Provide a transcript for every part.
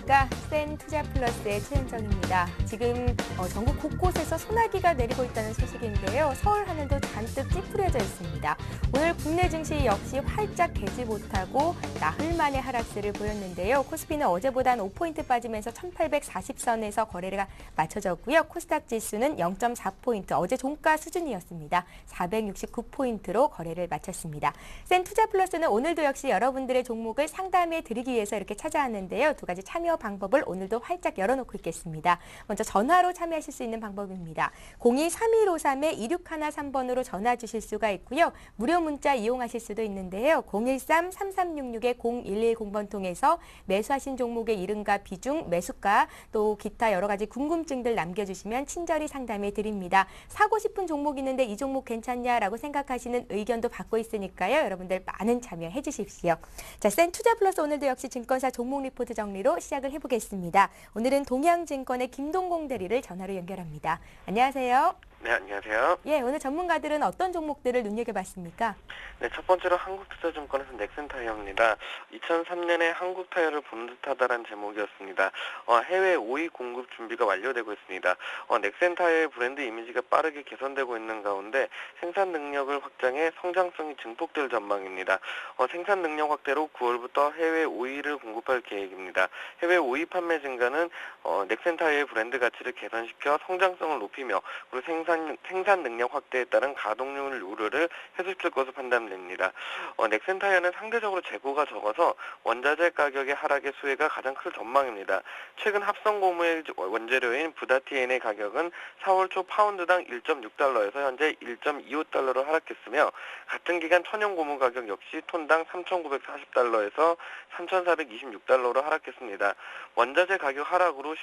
안녕하십니까. 센투자플러스의 최은정입니다. 지금 전국 곳곳에서 소나기가 내리고 있다는 소식인데요. 서울 하늘도 잔뜩 찌푸려져 있습니다. 오늘 국내 증시 역시 활짝 개지 못하고 나흘 만에 하락세를 보였는데요. 코스피는 어제보단 5포인트 빠지면서 1840선에서 거래가 마쳐졌고요. 코스닥 지수는 0.4포인트, 어제 종가 수준이었습니다. 469포인트로 거래를 마쳤습니다. 센투자플러스는 오늘도 역시 여러분들의 종목을 상담해 드리기 위해서 이렇게 찾아왔는데요. 두 가지 참여 방법을 오늘도 활짝 열어놓고 있겠습니다. 먼저 전화로 참여하실 수 있는 방법입니다. 02-3153-2613번으로 전화 주실 수가 있고요. 무료 문자 이용하실 수도 있는데요. 013-3366-0110번 통해서 매수하신 종목의 이름과 비중, 매수가, 또 기타 여러 가지 궁금증들 남겨주시면 친절히 상담해 드립니다. 사고 싶은 종목 있는데 이 종목 괜찮냐라고 생각하시는 의견도 받고 있으니까요. 여러분들 많은 참여해 주십시오. 자, 센투자플러스 오늘도 역시 증권사 종목 리포트 정리로 시작을 해보겠습니다. 오늘은 동양증권의 김동공 대리를 전화로 연결합니다. 안녕하세요. 네, 안녕하세요. 예, 오늘 전문가들은 어떤 종목들을 눈여겨봤습니까? 네, 첫 번째로 한국투자증권에서 넥센타이어입니다. 2003년에 한국타이어를 본 듯하다라는 제목이었습니다. 해외 5위 공급 준비가 완료되고 있습니다. 넥센타이어의 브랜드 이미지가 빠르게 개선되고 있는 가운데 생산 능력을 확장해 성장성이 증폭될 전망입니다. 생산 능력 확대로 9월부터 해외 5위를 공급할 계획입니다. 해외 5위 판매 증가는 넥센타이어의 브랜드 가치를 개선시켜 성장성을 높이며 그리고 생산 능력 확대에 따른 가동률 우려를 해소시킬 것으로 판단됩니다. 넥센타이어는 상대적으로 재고가 적어서 원자재 가격의 하락의 수혜가 가장 클 전망입니다. 최근 합성 고무의 원재료인 부다티엔의 가격은 4월 초 파운드당 1.6달러에서 현재 1.25달러로 하락했으며 같은 기간 천연 고무 가격 역시 톤당 3,940달러에서 3,426달러로 하락했습니다. 원자재 가격 하락으로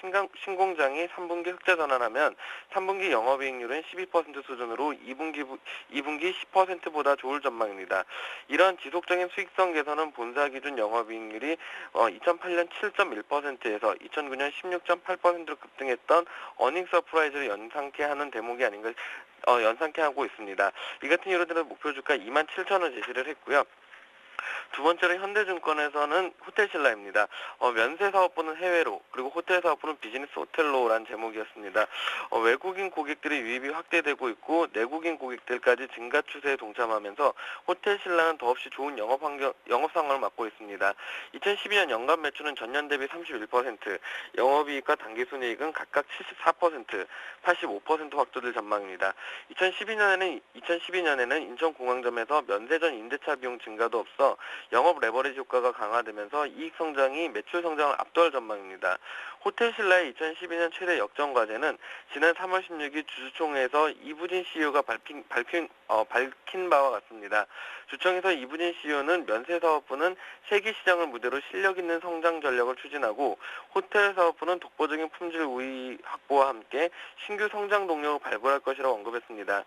신공장이 3분기 흑자 전환하면 3분기 영업이익률은 12% 수준으로 2분기 10%보다 좋을 전망입니다. 이러한 지속적인 수익성 개선은 본사 기준 영업이익률이 2008년 7.1%에서 2009년 16.8%로 급등했던 어닝 서프라이즈를 연상케 하는 대목이 아닌가 연상케 하고 있습니다. 이 같은 이유로 목표 주가 27,000원 제시를 했고요. 두 번째로 현대증권에서는 호텔신라입니다. 면세사업부는 해외로, 그리고 호텔사업부는 비즈니스 호텔로라는 제목이었습니다. 외국인 고객들의 유입이 확대되고 있고 내국인 고객들까지 증가 추세에 동참하면서 호텔신라는 더없이 좋은 영업 상황을 맡고 있습니다. 2012년 연간 매출은 전년 대비 31%, 영업이익과 당기순이익은 각각 74%, 85% 확대될 전망입니다. 2012년에는 인천공항점에서 면세점 임대차 비용 증가도 없어 영업 레버리지 효과가 강화되면서 이익 성장이 매출 성장을 압도할 전망입니다. 호텔신라의 2012년 최대 역전 과제는 지난 3월 16일 주주총회에서 이부진 CEO가 밝힌 바와 같습니다. 주총에서 이부진 CEO는 면세사업부는 세계 시장을 무대로 실력 있는 성장 전략을 추진하고 호텔사업부는 독보적인 품질 우위 확보와 함께 신규 성장 동력을 발굴할 것이라고 언급했습니다.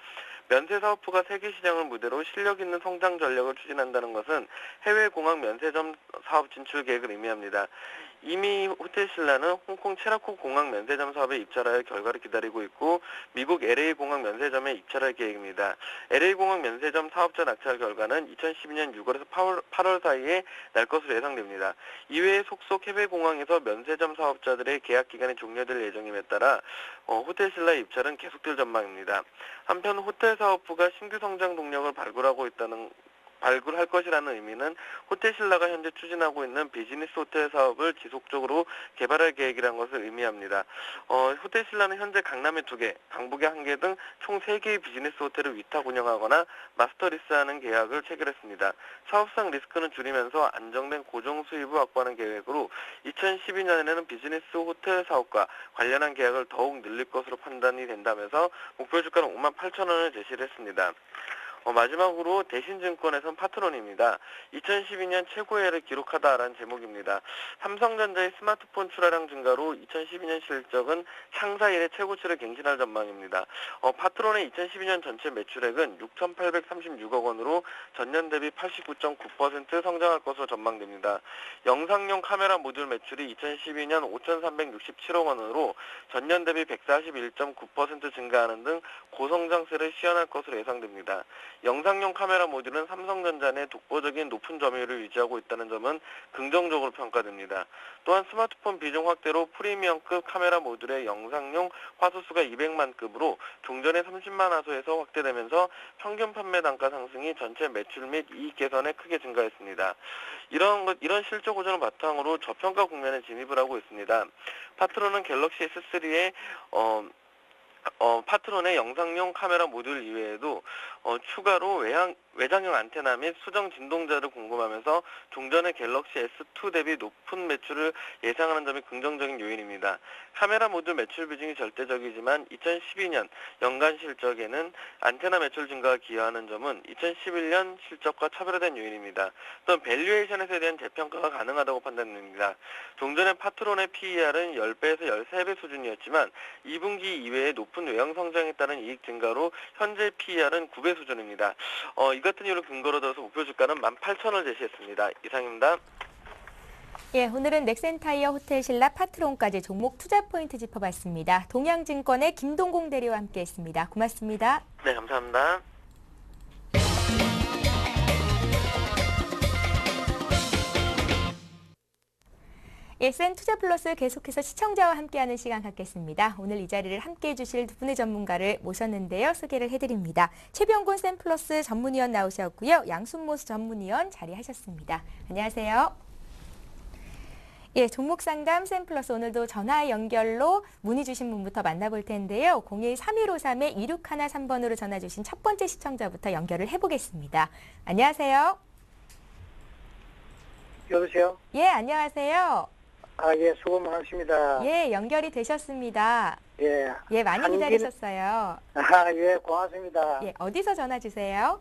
면세사업부가 세계 시장을 무대로 실력 있는 성장 전략을 추진한다는 것은 해외 공항 면세점 사업 진출 계획을 의미합니다. 이미 호텔신라는 홍콩 체라코 공항 면세점 사업에 입찰하여 결과를 기다리고 있고 미국 LA 공항 면세점에 입찰할 계획입니다. LA 공항 면세점 사업자 낙찰 결과는 2012년 6월에서 8월 사이에 날 것으로 예상됩니다. 이외에 속속 해외 공항에서 면세점 사업자들의 계약 기간이 종료될 예정임에 따라 호텔신라의 입찰은 계속될 전망입니다. 한편 호텔 사업부가 신규 성장 동력을 발굴할 것이라는 의미는 호텔신라가 현재 추진하고 있는 비즈니스 호텔 사업을 지속적으로 개발할 계획이라는 것을 의미합니다. 호텔신라는 현재 강남에 2개, 강북에 1개 등 총 3개의 비즈니스 호텔을 위탁 운영하거나 마스터 리스하는 계약을 체결했습니다. 사업상 리스크는 줄이면서 안정된 고정 수입을 확보하는 계획으로 2012년에는 비즈니스 호텔 사업과 관련한 계약을 더욱 늘릴 것으로 판단이 된다면서 목표 주가는 58,000원을 제시를 했습니다. 마지막으로 대신증권에선 파트론입니다. 2012년 최고해를 기록하다라는 제목입니다. 삼성전자의 스마트폰 출하량 증가로 2012년 실적은 창사 이래 최고치를 갱신할 전망입니다. 파트론의 2012년 전체 매출액은 6,836억 원으로 전년 대비 89.9% 성장할 것으로 전망됩니다. 영상용 카메라 모듈 매출이 2012년 5,367억 원으로 전년 대비 141.9% 증가하는 등 고성장세를 시현할 것으로 예상됩니다. 영상용 카메라 모듈은 삼성전자 내 독보적인 높은 점유율을 유지하고 있다는 점은 긍정적으로 평가됩니다. 또한 스마트폰 비중 확대로 프리미엄급 카메라 모듈의 영상용 화소수가 200만 급으로 종전의 30만 화소에서 확대되면서 평균 판매 단가 상승이 전체 매출 및 이익 개선에 크게 증가했습니다. 이런 실적 호전을 바탕으로 저평가 국면에 진입을 하고 있습니다. 파트론은 갤럭시 S3의 파트론의 영상용 카메라 모듈 이외에도 추가로 외장형 안테나 및 수정 진동자를 공급하면서 종전의 갤럭시 S2 대비 높은 매출을 예상하는 점이 긍정적인 요인입니다. 카메라 모듈 매출 비중이 절대적이지만 2012년 연간 실적에는 안테나 매출 증가가 기여하는 점은 2011년 실적과 차별화된 요인입니다. 또한 밸류에이션에 대한 재평가가 가능하다고 판단됩니다. 종전의 파트론의 PER은 10배에서 13배 수준이었지만 2분기 이외에 높은 외형 성장에 따른 이익 증가로 현재 PER은 9배 수준입니다. 이 같은 이유를 근거로 들어서 목표 주가는 18,000원을 제시했습니다. 이상입니다. 예, 오늘은 넥센타이어 호텔신라 파트론까지 종목 투자 포인트 짚어봤습니다. 동양증권의 김동공 대리와 함께했습니다. 고맙습니다. 네, 감사합니다. 예, 센투자플러스 계속해서 시청자와 함께하는 시간 갖겠습니다. 오늘 이 자리를 함께해 주실 두 분의 전문가를 모셨는데요. 소개를 해드립니다. 최병곤 센플러스 전문위원 나오셨고요. 양순모수 전문위원 자리하셨습니다. 안녕하세요. 예, 종목 상담 센플러스 오늘도 전화 연결로 문의 주신 분부터 만나볼 텐데요. 013153-2613번으로 전화 주신 첫 번째 시청자부터 연결을 해보겠습니다. 안녕하세요. 여보세요? 예, 안녕하세요. 예, 수고 많으십니다. 예, 연결이 되셨습니다. 예. 예, 많이 기다리셨어요. 예, 고맙습니다. 예, 어디서 전화 주세요?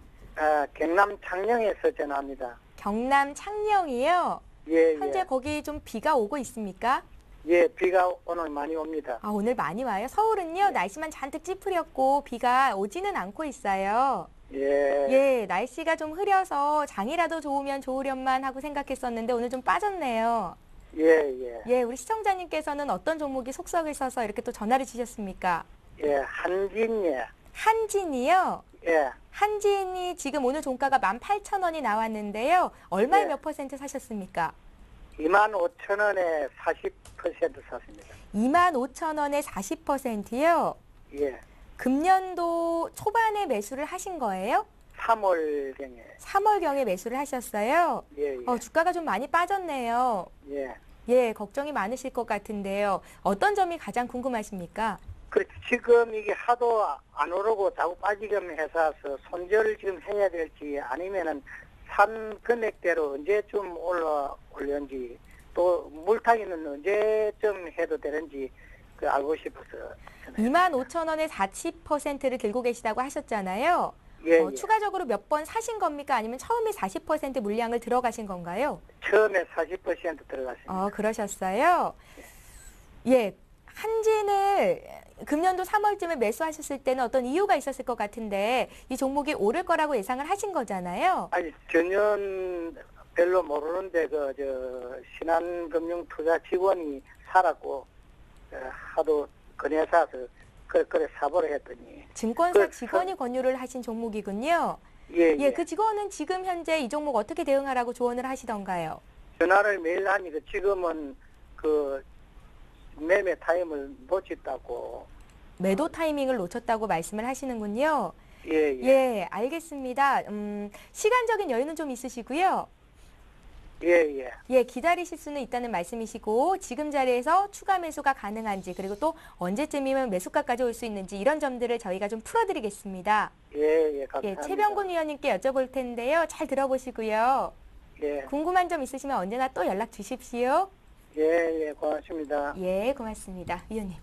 경남 창녕에서 전화합니다. 경남 창녕이요? 예, 현재 예. 거기 좀 비가 오고 있습니까? 예, 비가 오늘 많이 옵니다. 아, 오늘 많이 와요? 서울은요, 날씨만 잔뜩 찌푸렸고 비가 오지는 않고 있어요. 예. 예, 날씨가 좀 흐려서 장이라도 좋으면 좋으련만 하고 생각했었는데 오늘 좀 빠졌네요. 예, 예. 예, 우리 시청자님께서는 어떤 종목이 속썩을 써서 이렇게 또 전화를 주셨습니까? 예, 한진예. 한진이요? 예. 한진이 지금 오늘 종가가 18,000원이 나왔는데요. 얼마에 네. 몇 퍼센트 사셨습니까? 25,000원에 40% 샀습니다. 25,000원에 40%요? 예. 금년도 초반에 매수를 하신 거예요? 3월경에. 3월경에 매수를 하셨어요? 예, 예. 주가가 좀 많이 빠졌네요. 예. 예, 걱정이 많으실 것 같은데요. 어떤 점이 가장 궁금하십니까? 지금 이게 하도 안 오르고 자꾸 빠지기만 해서 손절을 지금 해야 될지 아니면은 산 금액대로 언제쯤 올려는지 또 물타기는 언제쯤 해도 되는지 알고 싶어서. 25,000원에 40%를 들고 계시다고 하셨잖아요. 예, 예. 추가적으로 몇 번 사신 겁니까? 아니면 처음에 40% 물량을 들어가신 건가요? 처음에 40% 들어갔습니다. 그러셨어요? 예, 한진을 금년도 3월쯤에 매수하셨을 때는 어떤 이유가 있었을 것 같은데 이 종목이 오를 거라고 예상을 하신 거잖아요. 아니 전혀 별로 모르는데 신한금융투자 직원이 살았고 하도 권해사서 그래 사보려 했더니 증권사 직원이 권유를 하신 종목이군요. 예, 예, 그 직원은 지금 현재 이 종목 어떻게 대응하라고 조언을 하시던가요? 전화를 매일 하니까 지금은 매매 타임을 놓쳤다고. 매도 타이밍을 놓쳤다고 말씀을 하시는군요. 예, 예. 예, 알겠습니다. 시간적인 여유는 좀 있으시고요. 예, 예. 예, 기다리실 수는 있다는 말씀이시고 지금 자리에서 추가 매수가 가능한지 그리고 또 언제쯤이면 매수가까지 올 수 있는지 이런 점들을 저희가 좀 풀어드리겠습니다. 예, 예. 감사합니다. 예, 최병곤 위원님께 여쭤볼 텐데요. 잘 들어보시고요. 예. 궁금한 점 있으시면 언제나 또 연락 주십시오. 예, 예. 고맙습니다. 예, 고맙습니다. 위원님.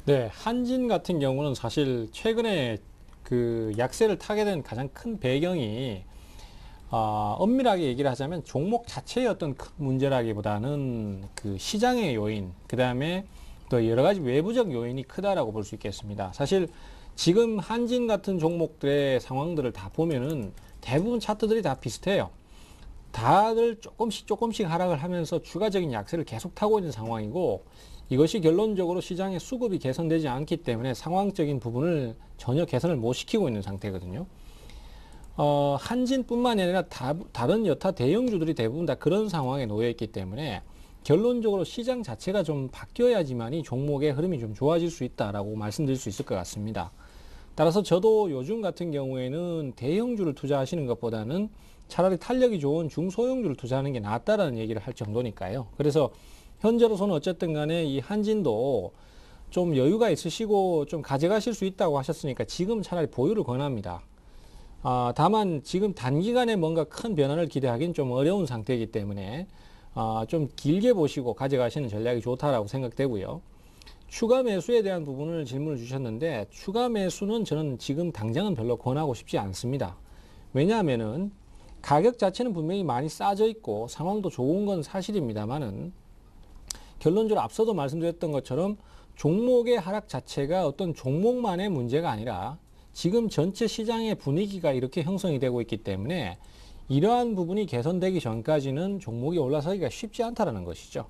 네, 한진 같은 경우는 사실 최근에 그 약세를 타게 된 가장 큰 배경이 엄밀하게 얘기를 하자면 종목 자체의 어떤 큰 문제라기보다는 그 시장의 요인, 그 다음에 또 여러 가지 외부적 요인이 크다라고 볼 수 있겠습니다. 사실 지금 한진 같은 종목들의 상황들을 다 보면은 대부분 차트들이 다 비슷해요. 다들 조금씩 하락을 하면서 추가적인 약세를 계속 타고 있는 상황이고 이것이 결론적으로 시장의 수급이 개선되지 않기 때문에 상황적인 부분을 전혀 개선을 못 시키고 있는 상태거든요. 한진뿐만이 아니라 다른 여타 대형주들이 대부분 다 그런 상황에 놓여 있기 때문에 결론적으로 시장 자체가 좀 바뀌어야지만이 종목의 흐름이 좀 좋아질 수 있다라고 말씀드릴 수 있을 것 같습니다. 따라서 저도 요즘 같은 경우에는 대형주를 투자하시는 것보다는 차라리 탄력이 좋은 중소형주를 투자하는 게 낫다라는 얘기를 할 정도니까요. 그래서 현재로서는 어쨌든 간에 이 한진도 좀 여유가 있으시고 좀 가져가실 수 있다고 하셨으니까 지금 차라리 보유를 권합니다. 다만 지금 단기간에 뭔가 큰 변화를 기대하기는 좀 어려운 상태이기 때문에 좀 길게 보시고 가져가시는 전략이 좋다라고 생각되고요. 추가 매수에 대한 부분을 질문을 주셨는데 추가 매수는 저는 지금 당장은 별로 권하고 싶지 않습니다. 왜냐하면은 가격 자체는 분명히 많이 싸져 있고 상황도 좋은 건 사실입니다만은 결론적으로 앞서도 말씀드렸던 것처럼 종목의 하락 자체가 어떤 종목만의 문제가 아니라 지금 전체 시장의 분위기가 이렇게 형성이 되고 있기 때문에 이러한 부분이 개선되기 전까지는 종목이 올라서기가 쉽지 않다라는 것이죠.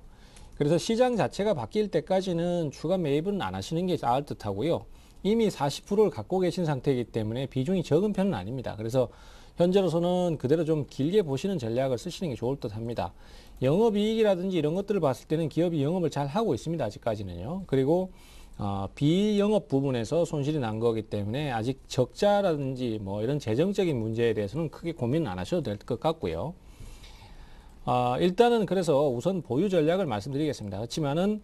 그래서 시장 자체가 바뀔 때까지는 추가 매입은 안 하시는 게 나을 듯하고요. 이미 40%를 갖고 계신 상태이기 때문에 비중이 적은 편은 아닙니다. 그래서 현재로서는 그대로 좀 길게 보시는 전략을 쓰시는 게 좋을 듯 합니다. 영업이익이라든지 이런 것들을 봤을 때는 기업이 영업을 잘 하고 있습니다. 아직까지는요. 그리고 비영업 부분에서 손실이 난 거기 때문에 아직 적자라든지 뭐 이런 재정적인 문제에 대해서는 크게 고민은 안 하셔도 될 것 같고요. 일단은 그래서 우선 보유 전략을 말씀드리겠습니다. 그렇지만은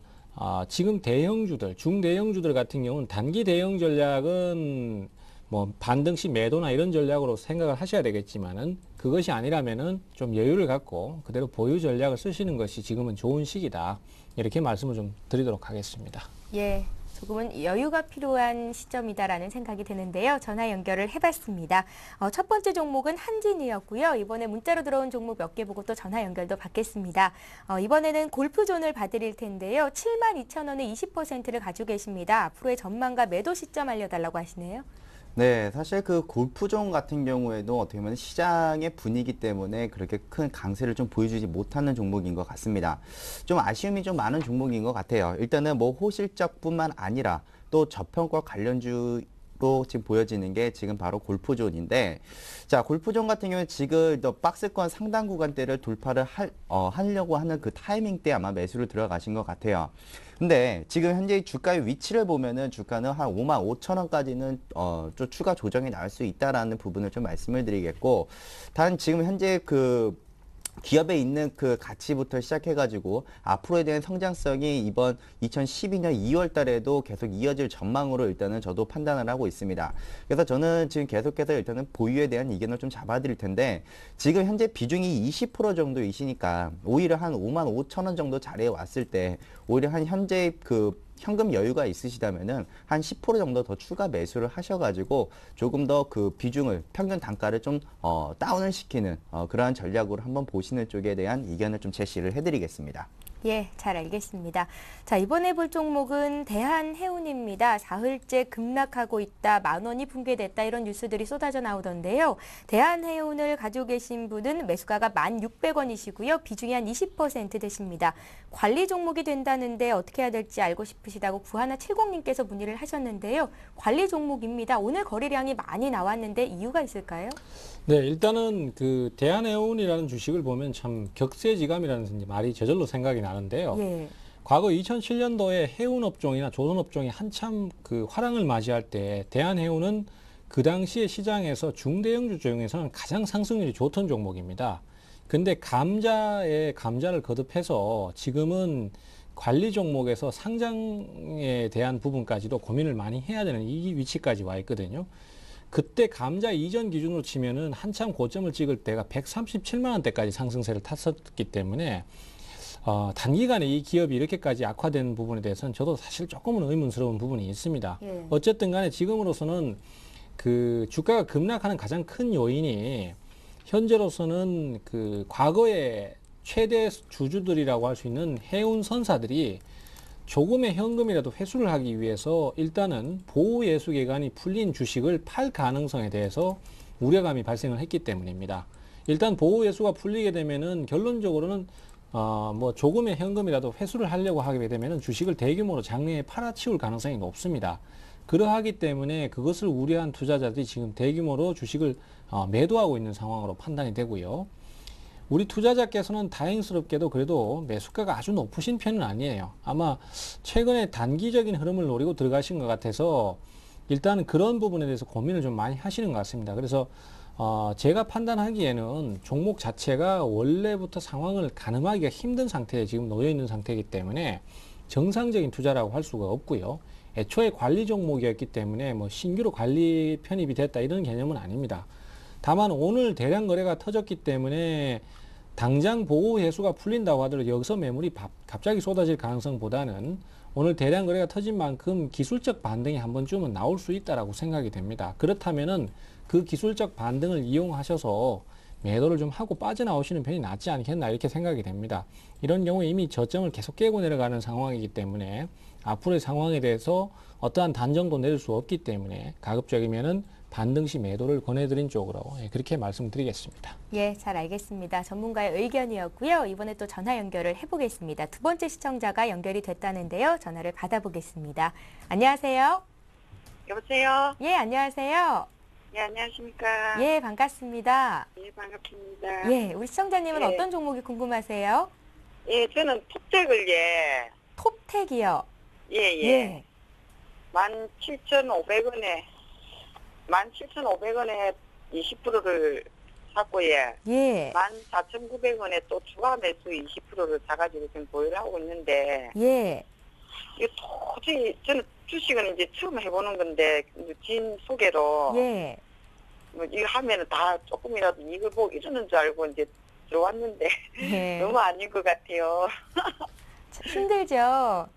지금 대형주들, 중대형주들 같은 경우는 단기 대형 전략은 뭐 반등 시 매도나 이런 전략으로 생각을 하셔야 되겠지만은 그것이 아니라면은 좀 여유를 갖고 그대로 보유 전략을 쓰시는 것이 지금은 좋은 시기다. 이렇게 말씀을 좀 드리도록 하겠습니다. 예. 조금은 여유가 필요한 시점이다라는 생각이 드는데요. 전화 연결을 해봤습니다. 첫 번째 종목은 한진이었고요. 이번에 문자로 들어온 종목 몇 개 보고 또 전화 연결도 받겠습니다. 이번에는 골프존을 봐드릴 텐데요. 72,000원에 20%를 가지고 계십니다. 앞으로의 전망과 매도 시점 알려달라고 하시네요. 네, 사실 그 골프존 같은 경우에도 어떻게 보면 시장의 분위기 때문에 그렇게 큰 강세를 좀 보여주지 못하는 종목인 것 같습니다. 좀 아쉬움이 좀 많은 종목인 것 같아요. 일단은 뭐 호실적뿐만 아니라 또 저평가 관련주로 지금 보여지는 게 지금 바로 골프존인데, 자, 골프존 같은 경우는 지금 박스권 상단 구간대를 돌파를 하려고 하는 그 타이밍 때 아마 매수를 들어가신 것 같아요. 근데 지금 현재 주가의 위치를 보면은 주가는 한 55,000원까지는 좀 추가 조정이 나올 수 있다라는 부분을 좀 말씀을 드리겠고, 단 지금 현재 그 기업에 있는 그 가치부터 시작해가지고 앞으로에 대한 성장성이 이번 2012년 2월 달에도 계속 이어질 전망으로 일단은 저도 판단을 하고 있습니다. 그래서 저는 지금 계속해서 일단은 보유에 대한 의견을 좀 잡아드릴 텐데, 지금 현재 비중이 20% 정도이시니까 오히려 한 55,000원 정도 자리에 왔을 때 오히려 한 현재 그 현금 여유가 있으시다면은 한 10% 정도 더 추가 매수를 하셔가지고 조금 더 그 비중을 평균 단가를 좀 다운을 시키는 그러한 전략으로 한번 보시는 쪽에 대한 의견을 좀 제시를 해드리겠습니다. 예, 잘 알겠습니다. 자, 이번에 볼 종목은 대한해운입니다. 사흘째 급락하고 있다, 10,000원이 붕괴됐다 이런 뉴스들이 쏟아져 나오던데요. 대한해운을 가지고 계신 분은 매수가가 1,600원이시고요. 비중이 한 20% 되십니다. 관리 종목이 된다는데 어떻게 해야 될지 알고 싶으시다고 9170님께서 문의를 하셨는데요. 관리 종목입니다. 오늘 거래량이 많이 나왔는데 이유가 있을까요? 네, 일단은 그 대한해운이라는 주식을 보면 참 격세지감이라는 말이 저절로 생각이 나는데요. 예. 과거 2007년도에 해운업종이나 조선업종이 한참 그 화랑을 맞이할 때 대한해운은 그 당시에 시장에서 중대형주 중에서는 가장 상승률이 좋던 종목입니다. 근데 감자를 거듭해서 지금은 관리 종목에서 상장에 대한 부분까지도 고민을 많이 해야 되는 이 위치까지 와 있거든요. 그때 감자 이전 기준으로 치면은 한참 고점을 찍을 때가 137만 원대까지 상승세를 탔었기 때문에 단기간에 이 기업이 이렇게까지 악화된 부분에 대해서는 저도 사실 조금은 의문스러운 부분이 있습니다. 예. 어쨌든 간에 지금으로서는 그 주가가 급락하는 가장 큰 요인이 현재로서는 그 과거의 최대 주주들이라고 할 수 있는 해운 선사들이 조금의 현금이라도 회수를 하기 위해서 일단은 보호예수기간이 풀린 주식을 팔 가능성에 대해서 우려감이 발생을 했기 때문입니다. 일단 보호예수가 풀리게 되면은 결론적으로는 뭐 조금의 현금이라도 회수를 하려고 하게 되면은 주식을 대규모로 장내에 팔아치울 가능성이 높습니다. 그러하기 때문에 그것을 우려한 투자자들이 지금 대규모로 주식을 매도하고 있는 상황으로 판단이 되고요. 우리 투자자께서는 다행스럽게도 그래도 매수가가 아주 높으신 편은 아니에요. 아마 최근에 단기적인 흐름을 노리고 들어가신 것 같아서 일단은 그런 부분에 대해서 고민을 좀 많이 하시는 것 같습니다. 그래서 제가 판단하기에는 종목 자체가 원래부터 상황을 가늠하기가 힘든 상태에 지금 놓여 있는 상태이기 때문에 정상적인 투자라고 할 수가 없고요. 애초에 관리 종목이었기 때문에 뭐 신규로 관리 편입이 됐다 이런 개념은 아닙니다. 다만 오늘 대량 거래가 터졌기 때문에 당장 보호 해수가 풀린다고 하더라도 여기서 매물이 갑자기 쏟아질 가능성보다는 오늘 대량 거래가 터진 만큼 기술적 반등이 한 번쯤은 나올 수 있다라고 생각이 됩니다. 그렇다면은 그 기술적 반등을 이용하셔서 매도를 좀 하고 빠져나오시는 편이 낫지 않겠나 이렇게 생각이 됩니다. 이런 경우에 이미 저점을 계속 깨고 내려가는 상황이기 때문에 앞으로의 상황에 대해서 어떠한 단정도 내릴 수 없기 때문에 가급적이면은 반등 시 매도를 권해드린 쪽으로 그렇게 말씀드리겠습니다. 예, 잘 알겠습니다. 전문가의 의견이었고요. 이번에 또 전화 연결을 해보겠습니다. 두 번째 시청자가 연결이 됐다는데요. 전화를 받아보겠습니다. 안녕하세요. 여보세요? 예, 안녕하세요. 예, 안녕하십니까? 예, 반갑습니다. 예, 반갑습니다. 예, 우리 시청자님은 예. 어떤 종목이 궁금하세요? 예, 저는 톱택을 예, 톱텍이요. 예. 17,500원에 20%를 샀고, 예. 예, 14,900원에 또 추가 매수 20%를 사가지고 지금 보유를 하고 있는데, 예, 이거 도저히, 저는 주식은 이제 처음 해보는 건데, 진 소개로, 예. 뭐 이거 하면은 다 조금이라도 이걸 보고 이러는 줄 알고 이제 들어왔는데, 예. 너무 아닌 것 같아요. 참 힘들죠.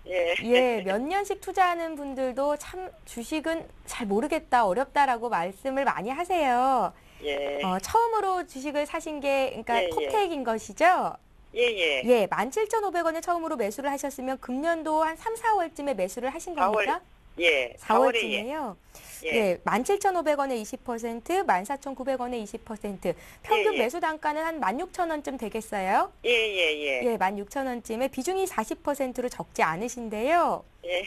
예. 예, 몇 년씩 투자하는 분들도 참 주식은 잘 모르겠다, 어렵다라고 말씀을 많이 하세요. 예. 처음으로 주식을 사신 게, 그러니까 예, 예. 톱텍인 것이죠? 예. 예, 17,500원에 처음으로 매수를 하셨으면 금년도 한 3, 4월쯤에 매수를 하신 겁니까? 예. 4월쯤에요? 예. 예, 17,500원에 20%, 14,900원에 20%, 평균 예. 매수 단가는 한 16,000원쯤 되겠어요? 예. 예, 16,000원쯤에 비중이 40%로 적지 않으신데요. 예.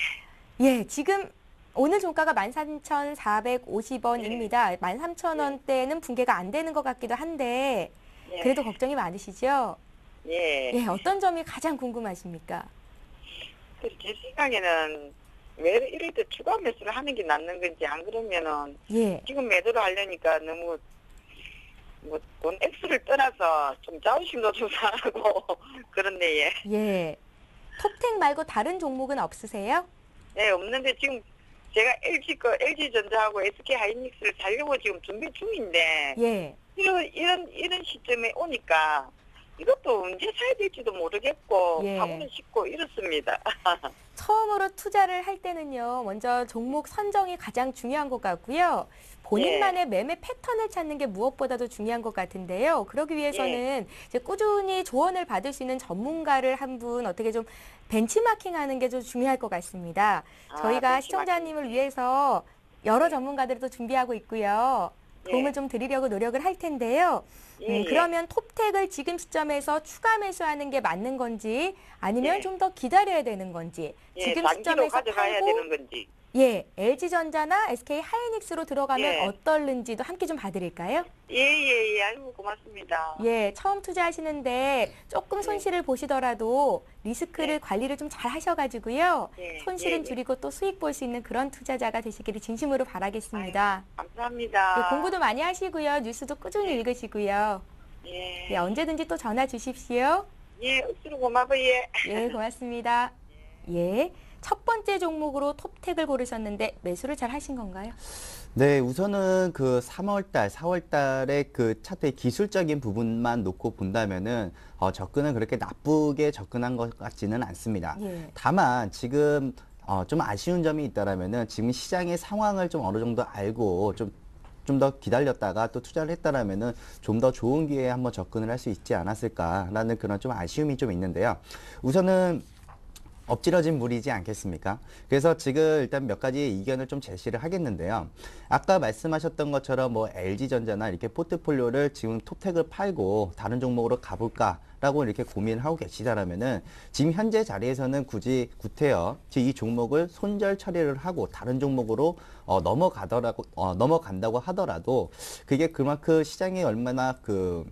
예, 지금 오늘 종가가 13,450원입니다. 13,000원대는 붕괴가 안 되는 것 같기도 한데 예. 그래도 걱정이 많으시죠? 예. 예, 어떤 점이 가장 궁금하십니까? 제 생각에는 왜 이럴 때 추가 매수를 하는 게 낫는 건지, 안 그러면은 예, 지금 매도를 하려니까 너무 뭐 돈 액수를 떠나서 좀 자부심도 좀 상하고 그런데 예. 예. 톱텍 말고 다른 종목은 없으세요? 예, 없는데 지금 제가 LG전자하고 SK하이닉스를 사려고 지금 준비 중인데 예, 이런 시점에 오니까 이것도 언제 사야 될지도 모르겠고 예. 사고는 쉽고 이렇습니다. 처음으로 투자를 할 때는요, 먼저 종목 선정이 가장 중요한 것 같고요. 본인만의 매매 패턴을 찾는 게 무엇보다도 중요한 것 같은데요. 그러기 위해서는 이제 꾸준히 조언을 받을 수 있는 전문가를 한 분 어떻게 좀 벤치마킹하는 게 좀 중요할 것 같습니다. 저희가 벤치마킹. 시청자님을 위해서 여러 전문가들을 또 준비하고 있고요. 도움을 좀 드리려고 노력을 할 텐데요. 예. 그러면 톱텍을 지금 시점에서 추가 매수하는 게 맞는 건지 아니면 예. 좀 더 기다려야 되는 건지 예, 지금 단기로 시점에서 가져가야 팔고 되는 건지. 예, LG전자나 SK하이닉스로 들어가면 예. 어떨는지도 함께 좀 봐드릴까요? 예. 아이고, 고맙습니다. 예, 처음 투자하시는데 조금 손실을 보시더라도 리스크를 관리를 좀 잘 하셔가지고요. 예, 손실은 예. 줄이고 또 수익 볼 수 있는 그런 투자자가 되시기를 진심으로 바라겠습니다. 감사합니다. 예, 공부도 많이 하시고요. 뉴스도 꾸준히 읽으시고요. 예. 예, 언제든지 또 전화 주십시오. 예, 억수로 고마워요. 예. 예, 고맙습니다. 예, 첫 번째 종목으로 톱텍을 고르셨는데 매수를 잘 하신 건가요? 네, 우선은 그 3월달, 4월달에 그 차트의 기술적인 부분만 놓고 본다면은 접근은 그렇게 나쁘게 접근한 것 같지는 않습니다. 예. 다만 지금 좀 아쉬운 점이 있다라면은 지금 시장의 상황을 좀 어느 정도 알고 좀 더 기다렸다가 또 투자를 했다라면은 좀 더 좋은 기회에 한번 접근을 할 수 있지 않았을까라는 그런 좀 아쉬움이 좀 있는데요. 우선은 엎질러진 물이지 않겠습니까? 그래서 지금 일단 몇 가지 의견을 좀 제시를 하겠는데요. 아까 말씀하셨던 것처럼 뭐 LG전자나 이렇게 포트폴리오를 지금 톱텍을 팔고 다른 종목으로 가볼까라고 이렇게 고민을 하고 계시다라면은 지금 현재 자리에서는 굳이 구태여 이 종목을 손절 처리를 하고 다른 종목으로 넘어간다고 하더라도 그게 그만큼 시장이 얼마나 그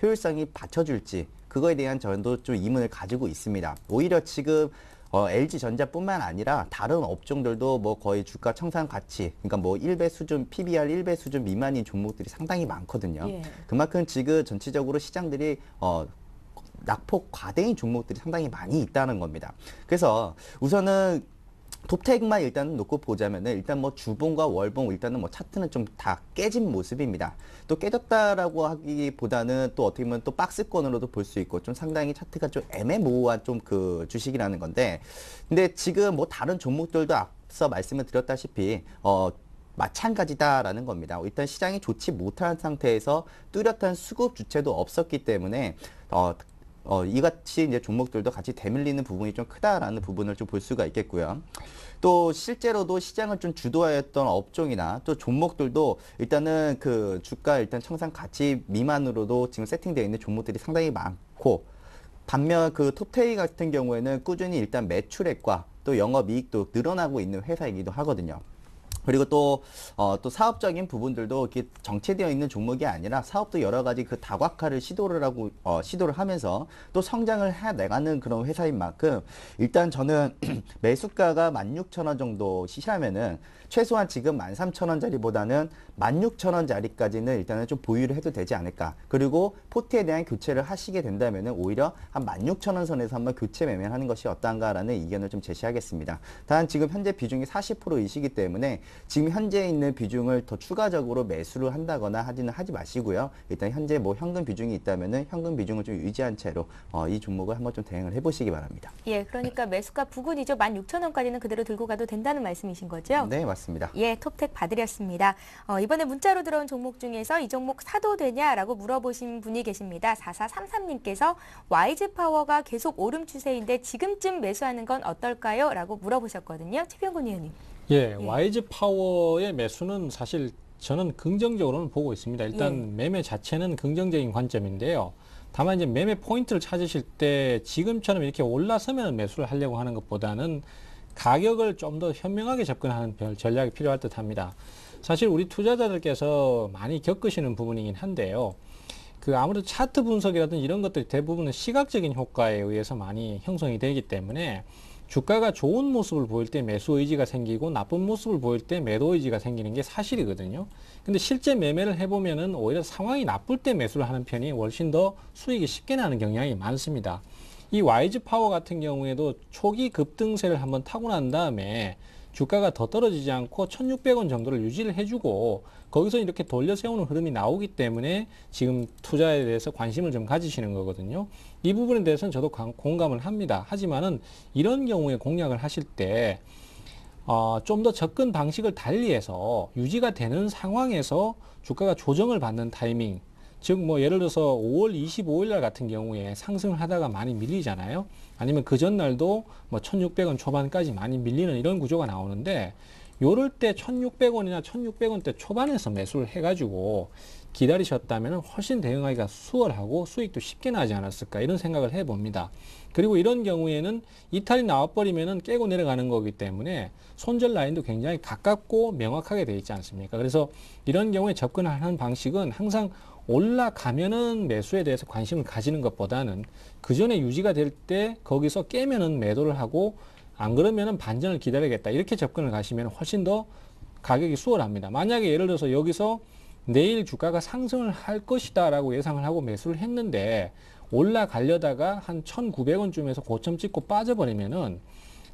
효율성이 받쳐줄지 그거에 대한 저도 좀 의문을 가지고 있습니다. 오히려 지금 LG전자뿐만 아니라 다른 업종들도 뭐 거의 주가 청산 가치, 그러니까 뭐 1배 수준, PBR 1배 수준 미만인 종목들이 상당히 많거든요. 예. 그만큼 지금 전체적으로 시장들이 낙폭 과대인 종목들이 상당히 많이 있다는 겁니다. 그래서 우선은 톱텍만 일단 놓고 보자면은 일단 뭐 주봉과 월봉 일단은 뭐 차트는 좀 다 깨진 모습입니다. 또 깨졌다라고 하기보다는 또 어떻게 보면 또 박스권으로도 볼 수 있고 좀 상당히 차트가 좀 애매모호한 좀 그 주식이라는 건데, 근데 지금 뭐 다른 종목들도 앞서 말씀을 드렸다시피 마찬가지다라는 겁니다. 일단 시장이 좋지 못한 상태에서 뚜렷한 수급 주체도 없었기 때문에 이같이 이제 종목들도 같이 대밀리는 부분이 좀 크다라는 부분을 좀 볼 수가 있겠고요. 또 실제로도 시장을 좀 주도하였던 업종이나 또 종목들도 일단은 그 주가 일단 청산 가치 미만으로도 지금 세팅되어 있는 종목들이 상당히 많고, 반면 그 톱테이 같은 경우에는 꾸준히 일단 매출액과 또 영업이익도 늘어나고 있는 회사이기도 하거든요. 그리고 또 사업적인 부분들도 이렇게 정체되어 있는 종목이 아니라 사업도 여러 가지 그 다각화를 시도를 하면서 또 성장을 해내가는 그런 회사인 만큼 일단 저는 매수가가 16,000원 정도 시시하면은 최소한 지금 13,000원짜리보다는 16,000원짜리까지는 일단은 좀 보유를 해도 되지 않을까. 그리고 포트에 대한 교체를 하시게 된다면은 오히려 한 16,000원 선에서 한번 교체 매매를 하는 것이 어떤가라는 의견을 좀 제시하겠습니다. 단 지금 현재 비중이 40%이시기 때문에 지금 현재 있는 비중을 더 추가적으로 매수를 한다거나 하지 마시고요. 일단 현재 뭐 현금 비중이 있다면은 현금 비중을 좀 유지한 채로 이 종목을 한번 좀 대응을 해보시기 바랍니다. 예, 그러니까 매수가 부근이죠. 16,000원까지는 그대로 들고 가도 된다는 말씀이신 거죠? 네, 맞습니다. 예, 톱텍 봐드렸습니다. 이번에 문자로 들어온 종목 중에서 이 종목 사도 되냐라고 물어보신 분이 계십니다. 4433님께서 YG파워가 계속 오름 추세인데 지금쯤 매수하는 건 어떨까요? 라고 물어보셨거든요. 최병근 의원님. 예, YG 파워의 매수는 사실 저는 긍정적으로는 보고 있습니다. 일단 매매 자체는 긍정적인 관점인데요. 다만 이제 매매 포인트를 찾으실 때 지금처럼 이렇게 올라서면 매수를 하려고 하는 것보다는 가격을 좀 더 현명하게 접근하는 전략이 필요할 듯 합니다. 사실 우리 투자자들께서 많이 겪으시는 부분이긴 한데요. 아무래도 차트 분석이라든지 이런 것들이 대부분은 시각적인 효과에 의해서 많이 형성이 되기 때문에 주가가 좋은 모습을 보일 때 매수 의지가 생기고 나쁜 모습을 보일 때 매도 의지가 생기는 게 사실이거든요. 근데 실제 매매를 해보면은 오히려 상황이 나쁠 때 매수를 하는 편이 훨씬 더 수익이 쉽게 나는 경향이 많습니다. 이 YG 파워 같은 경우에도 초기 급등세를 한번 타고 난 다음에 주가가 더 떨어지지 않고 1,600원 정도를 유지를 해주고 거기서 이렇게 돌려 세우는 흐름이 나오기 때문에 지금 투자에 대해서 관심을 좀 가지시는 거거든요. 이 부분에 대해서는 저도 공감을 합니다. 하지만은 이런 경우에 공략을 하실 때 좀 더 접근 방식을 달리해서 유지가 되는 상황에서 주가가 조정을 받는 타이밍, 즉 뭐 예를 들어서 5월 25일 날 같은 경우에 상승을 하다가 많이 밀리잖아요. 아니면 그 전날도 뭐 1,600원 초반까지 많이 밀리는 이런 구조가 나오는데, 요럴 때 1,600원이나 1,600원대 초반에서 매수를 해가지고 기다리셨다면 훨씬 대응하기가 수월하고 수익도 쉽게 나지 않았을까 이런 생각을 해봅니다. 그리고 이런 경우에는 이탈이 나와버리면은 깨고 내려가는 거기 때문에 손절 라인도 굉장히 가깝고 명확하게 되어 있지 않습니까? 그래서 이런 경우에 접근하는 방식은 항상 올라가면은 매수에 대해서 관심을 가지는 것보다는 그 전에 유지가 될 때 거기서 깨면은 매도를 하고 안 그러면은 반전을 기다리겠다 이렇게 접근을 가시면 훨씬 더 가격이 수월합니다. 만약에 예를 들어서 여기서 내일 주가가 상승을 할 것이다 라고 예상을 하고 매수를 했는데 올라가려다가 한 1,900원쯤에서 고점 찍고 빠져버리면은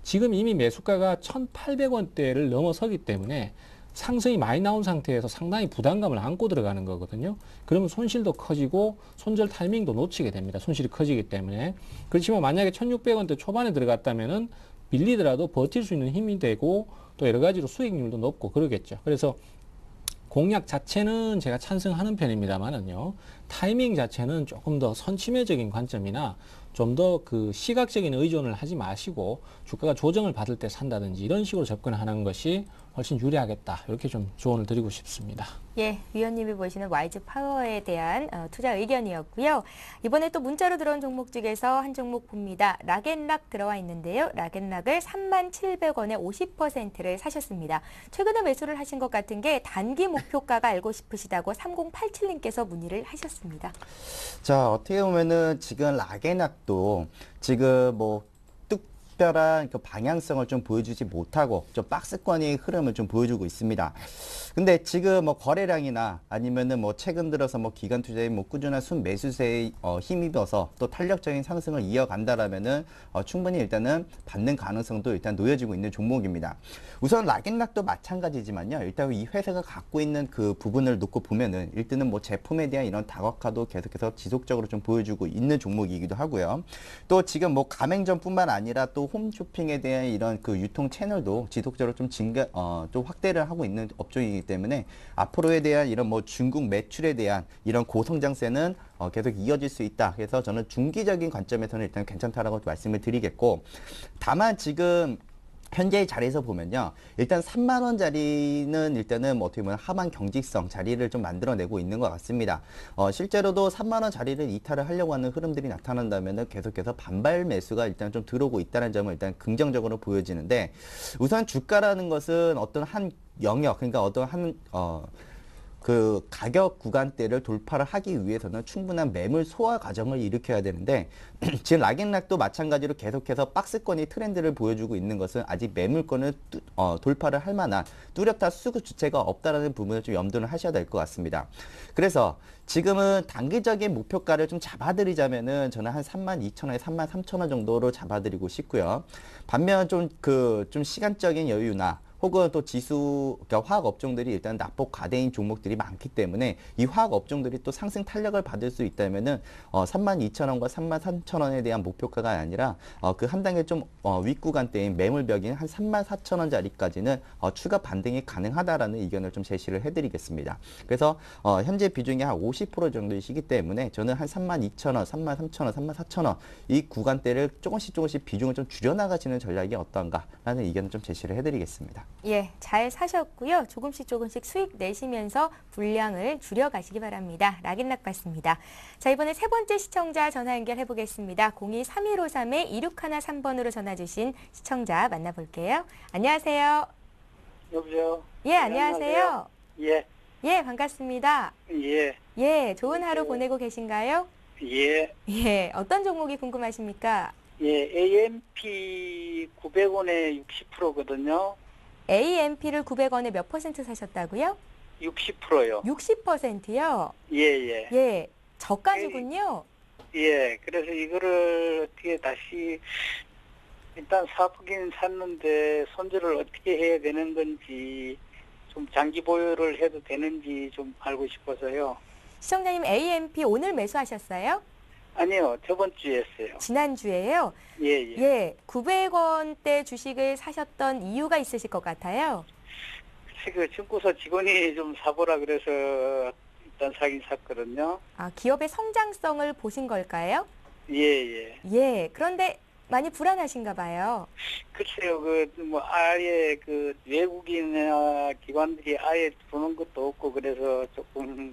지금 이미 매수가가 1,800원대를 넘어서기 때문에 상승이 많이 나온 상태에서 상당히 부담감을 안고 들어가는 거거든요. 그러면 손실도 커지고 손절 타이밍도 놓치게 됩니다. 손실이 커지기 때문에. 그렇지만 만약에 1,600원대 초반에 들어갔다면은 밀리더라도 버틸 수 있는 힘이 되고 또 여러 가지로 수익률도 높고 그러겠죠. 그래서 공략 자체는 제가 찬성하는 편입니다만은요. 타이밍 자체는 조금 더 선침해적인 관점이나 좀 더 그 시각적인 의존을 하지 마시고 주가가 조정을 받을 때 산다든지 이런 식으로 접근하는 것이 훨씬 유리하겠다. 이렇게 좀 조언을 드리고 싶습니다. 예, 위원님이 보시는 와이즈 파워에 대한 투자 의견이었고요. 이번에 또 문자로 들어온 종목 중에서 한 종목 봅니다. 락앤락 들어와 있는데요. 락앤락을 37,700원에 50%를 사셨습니다. 최근에 매수를 하신 것 같은 게 단기 목표가가 알고 싶으시다고 3087님께서 문의를 하셨습니다. 자, 어떻게 보면은 지금 락앤락도 지금 뭐 특별한 그 방향성을 좀 보여주지 못하고 좀 박스권의 흐름을 좀 보여주고 있습니다. 근데 지금 뭐 거래량이나 아니면은 뭐 최근 들어서 뭐 기관 투자의 뭐 꾸준한 순매수세에 힘입어서 또 탄력적인 상승을 이어간다라면은 충분히 일단은 받는 가능성도 일단 놓여지고 있는 종목입니다. 우선 락앤락도 마찬가지지만요. 일단 이 회사가 갖고 있는 그 부분을 놓고 보면은 일단은 뭐 제품에 대한 이런 다각화도 계속해서 지속적으로 좀 보여주고 있는 종목이기도 하고요. 또 지금 뭐 가맹점뿐만 아니라 또 홈쇼핑에 대한 이런 그 유통 채널도 지속적으로 좀 좀 확대를 하고 있는 업종이기 때문에 앞으로에 대한 이런 뭐 중국 매출에 대한 이런 고성장세는 계속 이어질 수 있다. 그래서 저는 중기적인 관점에서는 일단 괜찮다라고 말씀을 드리겠고, 다만 지금 현재의 자리에서 보면요. 일단 3만 원짜리는 일단은 뭐 어떻게 보면 하방 경직성 자리를 좀 만들어내고 있는 것 같습니다. 실제로도 3만 원 자리를 이탈을 하려고 하는 흐름들이 나타난다면은 계속해서 반발 매수가 일단 좀 들어오고 있다는 점을 일단 긍정적으로 보여지는데, 우선 주가라는 것은 어떤 한 영역, 그러니까 어떤 그 가격 구간대를 돌파를 하기 위해서는 충분한 매물 소화 과정을 일으켜야 되는데, 지금 락앤락도 마찬가지로 계속해서 박스권이 트렌드를 보여주고 있는 것은 아직 매물권을 돌파를 할 만한 뚜렷한 수급 주체가 없다라는 부분을 좀 염두를 하셔야 될 것 같습니다. 그래서 지금은 단기적인 목표가를 좀 잡아드리자면은 저는 한 32,000원에 33,000원 정도로 잡아드리고 싶고요. 반면 좀 시간적인 여유나 혹은 또 지수, 그러니까 화학 업종들이 일단 낙폭 과대인 종목들이 많기 때문에 이 화학 업종들이 또 상승 탄력을 받을 수 있다면은 32,000원과 33,000원에 대한 목표가가 아니라 그 한 단계 좀 윗구간대인 매물벽인 한 34,000원짜리까지는 추가 반등이 가능하다라는 의견을 좀 제시를 해드리겠습니다. 그래서 현재 비중이 한 50% 정도이시기 때문에 저는 한 32,000원, 33,000원, 34,000원 이 구간대를 조금씩 비중을 좀 줄여나가시는 전략이 어떤가라는 의견을 좀 제시를 해드리겠습니다. 예, 잘 사셨고요. 조금씩 수익 내시면서 분량을 줄여가시기 바랍니다. 락앤락 같습니다. 자, 이번에 세 번째 시청자 전화 연결해 보겠습니다. 02-3153-2613번으로 전화 주신 시청자 만나볼게요. 안녕하세요. 여보세요? 예, 안녕하세요. 예, 예, 반갑습니다. 예, 예, 좋은 하루 보내고 계신가요? 예, 예, 어떤 종목이 궁금하십니까? 예, AMP 900원에 60%거든요. AMP를 900원에 몇 퍼센트 사셨다고요? 60%요. 60%요? 예, 예. 예, 저가지군요. 예, 그래서 이거를 어떻게 다시 일단 사보긴 샀는데 손절을 어떻게 해야 되는 건지 좀 장기 보유를 해도 되는지 좀 알고 싶어서요. 시청자님 AMP 오늘 매수하셨어요? 아니요, 저번 주에 했어요. 지난주에요? 예, 예. 예, 900원대 주식을 사셨던 이유가 있으실 것 같아요. 그 증권사 직원이 좀 사보라 그래서 일단 사긴 샀거든요. 아, 기업의 성장성을 보신 걸까요? 예, 예. 예, 그런데 많이 불안하신가 봐요. 글쎄요, 아예 외국인이나 기관들이 아예 들어오는 것도 없고 그래서 조금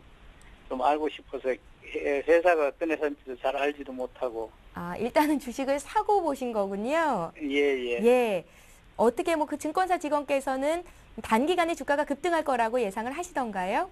좀 알고 싶어서 회사가 어떤 회사인지도 잘 알지도 못하고. 아, 일단은 주식을 사고 보신 거군요. 예, 예. 예. 어떻게 그 증권사 직원께서는 단기간에 주가가 급등할 거라고 예상을 하시던가요?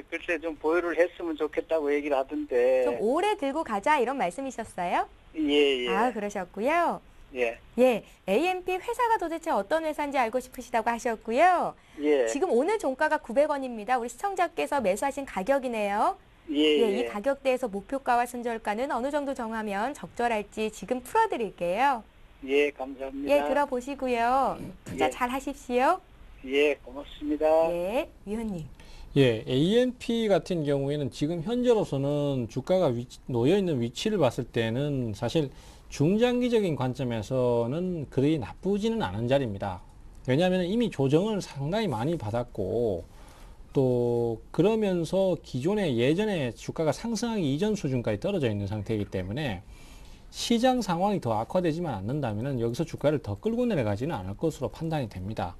글쎄 좀 보유를 했으면 좋겠다고 얘기를 하던데. 좀 오래 들고 가자 이런 말씀이셨어요? 예, 예. 아, 그러셨고요. 예. 예, AMP 회사가 도대체 어떤 회사인지 알고 싶으시다고 하셨고요. 예. 지금 오늘 종가가 900원입니다. 우리 시청자께서 매수하신 가격이네요. 예, 예, 예. 이 가격대에서 목표가와 손절가는 어느 정도 정하면 적절할지 지금 풀어드릴게요. 예, 감사합니다. 예, 들어보시고요. 투자 예. 잘 하십시오. 예, 고맙습니다. 예, 위원님. 예, AMP 같은 경우에는 지금 현재로서는 주가가 놓여 있는 위치를 봤을 때는 사실 중장기적인 관점에서는 그리 나쁘지는 않은 자리입니다. 왜냐하면 이미 조정을 상당히 많이 받았고 또 그러면서 기존의 예전에 주가가 상승하기 이전 수준까지 떨어져 있는 상태이기 때문에 시장 상황이 더 악화되지만 않는다면 여기서 주가를 더 끌고 내려가지는 않을 것으로 판단이 됩니다.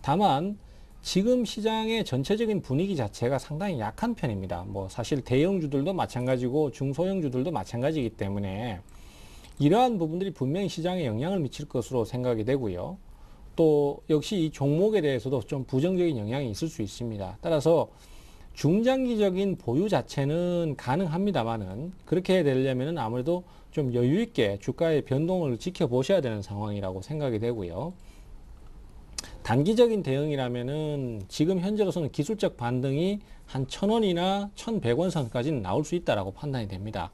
다만 지금 시장의 전체적인 분위기 자체가 상당히 약한 편입니다. 뭐 사실 대형주들도 마찬가지고 중소형주들도 마찬가지이기 때문에 이러한 부분들이 분명히 시장에 영향을 미칠 것으로 생각이 되고요. 또 역시 이 종목에 대해서도 좀 부정적인 영향이 있을 수 있습니다. 따라서 중장기적인 보유 자체는 가능합니다만은 그렇게 되려면은 아무래도 좀 여유 있게 주가의 변동을 지켜보셔야 되는 상황이라고 생각이 되고요. 단기적인 대응이라면은 지금 현재로서는 기술적 반등이 한 1,000원이나 1,100원 선까지는 나올 수 있다라고 판단이 됩니다.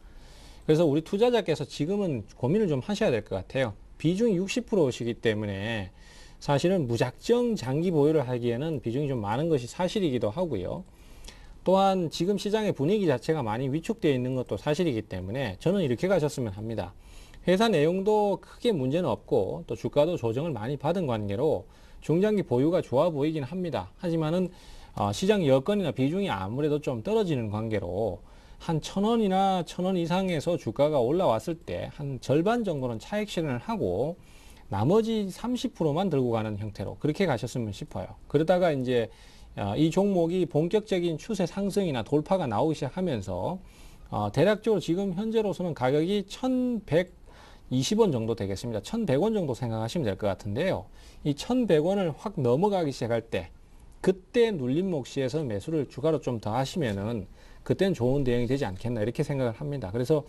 그래서 우리 투자자께서 지금은 고민을 좀 하셔야 될 것 같아요. 비중이 60%이기 때문에 사실은 무작정 장기 보유를 하기에는 비중이 좀 많은 것이 사실이기도 하고요. 또한 지금 시장의 분위기 자체가 많이 위축되어 있는 것도 사실이기 때문에 저는 이렇게 가셨으면 합니다. 회사 내용도 크게 문제는 없고 또 주가도 조정을 많이 받은 관계로 중장기 보유가 좋아 보이긴 합니다. 하지만은 시장 여건이나 비중이 아무래도 좀 떨어지는 관계로 한 1,000원이나 1,000원 이상에서 주가가 올라왔을 때 한 절반 정도는 차익 실현을 하고 나머지 30%만 들고 가는 형태로 그렇게 가셨으면 싶어요. 그러다가 이제 이 종목이 본격적인 추세 상승이나 돌파가 나오기 시작하면서 대략적으로 지금 현재로서는 가격이 1,120원 정도 되겠습니다. 1,100원 정도 생각하시면 될 것 같은데요. 이 1,100원을 확 넘어가기 시작할 때 그때 눌림 몫시에서 매수를 추가로 좀 더 하시면은 그때는 좋은 대응이 되지 않겠나 이렇게 생각을 합니다. 그래서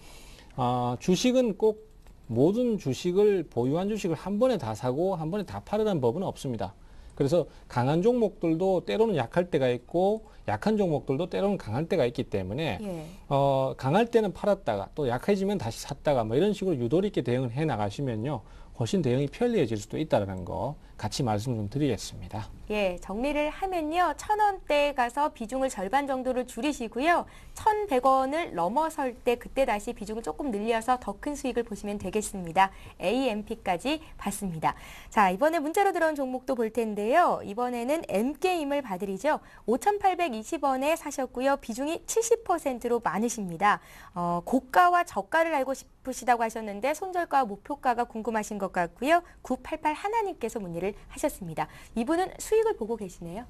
주식은 꼭 모든 주식을 보유한 주식을 한 번에 다 사고 한 번에 다 팔으라는 법은 없습니다. 그래서 강한 종목들도 때로는 약할 때가 있고 약한 종목들도 때로는 강할 때가 있기 때문에 예. 강할 때는 팔았다가 또 약해지면 다시 샀다가 뭐 이런 식으로 유도리 있게 대응을 해 나가시면요. 훨씬 대응이 편리해질 수도 있다는 거 같이 말씀 좀 드리겠습니다. 예, 정리를 하면요. 1,000원대에 가서 비중을 절반 정도를 줄이시고요. 1,100원을 넘어설 때 그때 다시 비중을 조금 늘려서 더 큰 수익을 보시면 되겠습니다. AMP까지 봤습니다. 자, 이번에 문자로 들어온 종목도 볼 텐데요. 이번에는 M게임을 봐드리죠. 5,820원에 사셨고요. 비중이 70%로 많으십니다. 고가와 저가를 알고 싶으시다고 하셨는데 손절가와 목표가가 궁금하신 것 같고요. 988 하나님께서 문의를 하셨습니다. 이분은 수익을 보고 계시네요.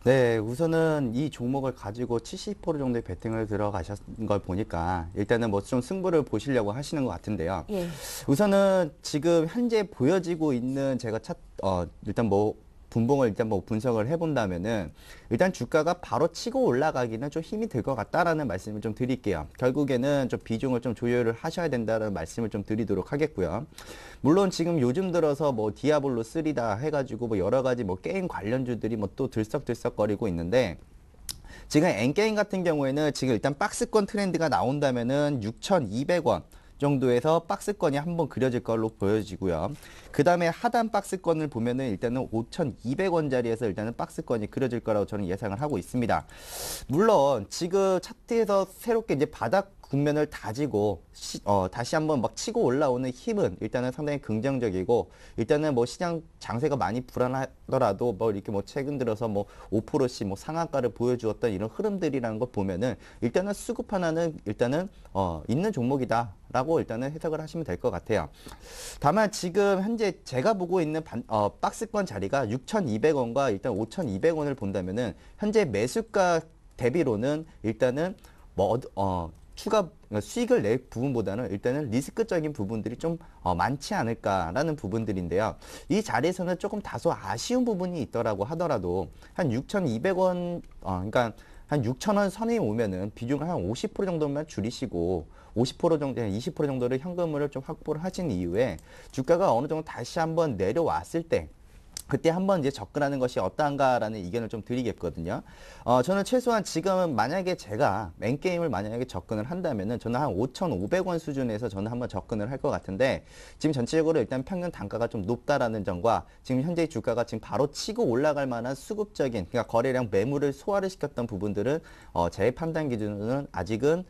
네, 우선은 이 종목을 가지고 70% 정도의 베팅을 들어가신 걸 보니까 일단은 뭐 좀 승부를 보시려고 하시는 것 같은데요. 예. 우선은 지금 현재 보여지고 있는 제가 일단 뭐 분봉을 일단 뭐 분석을 해본다면은 일단 주가가 바로 치고 올라가기는 좀 힘이 들 것 같다라는 말씀을 좀 드릴게요. 결국에는 좀 비중을 좀 조율을 하셔야 된다는 말씀을 좀 드리도록 하겠고요. 물론 지금 요즘 들어서 뭐 디아블로 3다 해가지고 뭐 여러 가지 뭐 게임 관련주들이 뭐 또 들썩들썩거리고 있는데 지금 N게임 같은 경우에는 지금 일단 박스권 트렌드가 나온다면은 6,200원 정도에서 박스권이 한번 그려질 걸로 보여지고요. 그 다음에 하단 박스권을 보면은 일단은 5,200원짜리에서 일단은 박스권이 그려질 거라고 저는 예상을 하고 있습니다. 물론 지금 차트에서 새롭게 이제 바닥 국면을 다지고 다시 한번 막 치고 올라오는 힘은 일단은 상당히 긍정적이고 일단은 뭐 시장 장세가 많이 불안하더라도 뭐 이렇게 뭐 최근 들어서 뭐 5%씩 뭐 상한가를 보여주었던 이런 흐름들이라는 걸 보면은 일단은 수급 하나는 일단은 있는 종목이다라고 일단은 해석을 하시면 될 것 같아요. 다만 지금 현재 제가 보고 있는 박스권 자리가 6,200원과 일단 5,200원을 본다면은 현재 매수가 대비로는 일단은 추가 수익을 낼 부분보다는 일단은 리스크적인 부분들이 좀 많지 않을까라는 부분들인데요. 이 자리에서는 조금 다소 아쉬운 부분이 있더라고 하더라도 한 6,200원, 그러니까 한 6,000원 선에 오면은 비중을 한 50% 정도만 줄이시고 50% 정도, 20% 정도를 현금을 좀 확보를 하신 이후에 주가가 어느 정도 다시 한번 내려왔을 때 그때 한번 이제 접근하는 것이 어떠한가라는 의견을 좀 드리겠거든요. 저는 최소한 지금 만약에 제가 N게임을 만약에 접근을 한다면은 저는 한 5,500원 수준에서 저는 한번 접근을 할 것 같은데 지금 전체적으로 일단 평균 단가가 좀 높다라는 점과 지금 현재 주가가 지금 바로 치고 올라갈 만한 수급적인 그러니까 거래량 매물을 소화를 시켰던 부분들은 제 판단 기준으로는 아직은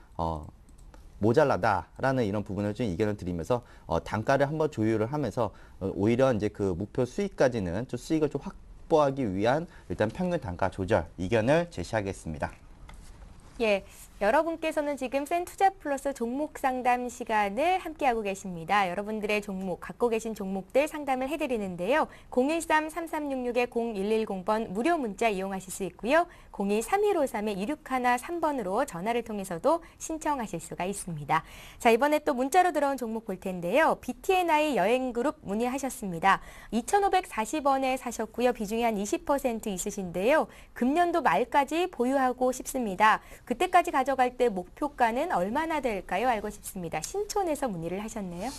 모자라다라는 이런 부분을 좀 의견을 드리면서 단가를 한번 조율을 하면서 오히려 이제 그 목표 수익까지는 좀 수익을 좀 확보하기 위한 일단 평균 단가 조절 의견을 제시하겠습니다. 예, 여러분께서는 지금 센투자플러스 종목 상담 시간을 함께하고 계십니다. 여러분들의 종목, 갖고 계신 종목들 상담을 해드리는데요. 013-3366-0110번 무료 문자 이용하실 수 있고요. 02-3153-2613번으로 전화를 통해서도 신청하실 수가 있습니다. 자, 이번에 또 문자로 들어온 종목 볼 텐데요. BTNI 여행그룹 문의하셨습니다. 2,540원에 사셨고요. 비중이 한 20% 있으신데요. 금년도 말까지 보유하고 싶습니다. 그때까지 가져갈 때 목표가는 얼마나 될까요? 알고 싶습니다. 신촌에서 문의를 하셨네요.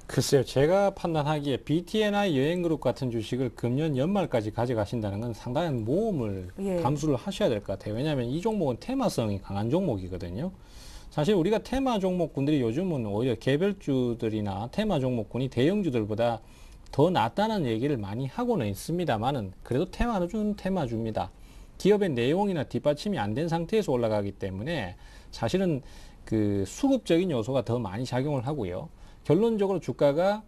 글쎄요, 제가 판단하기에 BTNI 여행그룹 같은 주식을 금년 연말까지 가져가신다는 건 상당한 모험을 예. 감수를 하셔야 될 것 같아요. 왜냐하면 이 종목은 테마성이 강한 종목이거든요. 사실 우리가 테마 종목군들이 요즘은 오히려 개별주들이나 테마 종목군이 대형주들보다 더 낫다는 얘기를 많이 하고는 있습니다만은 그래도 테마주는 테마주입니다. 기업의 내용이나 뒷받침이 안 된 상태에서 올라가기 때문에 사실은 그 수급적인 요소가 더 많이 작용을 하고요. 결론적으로 주가가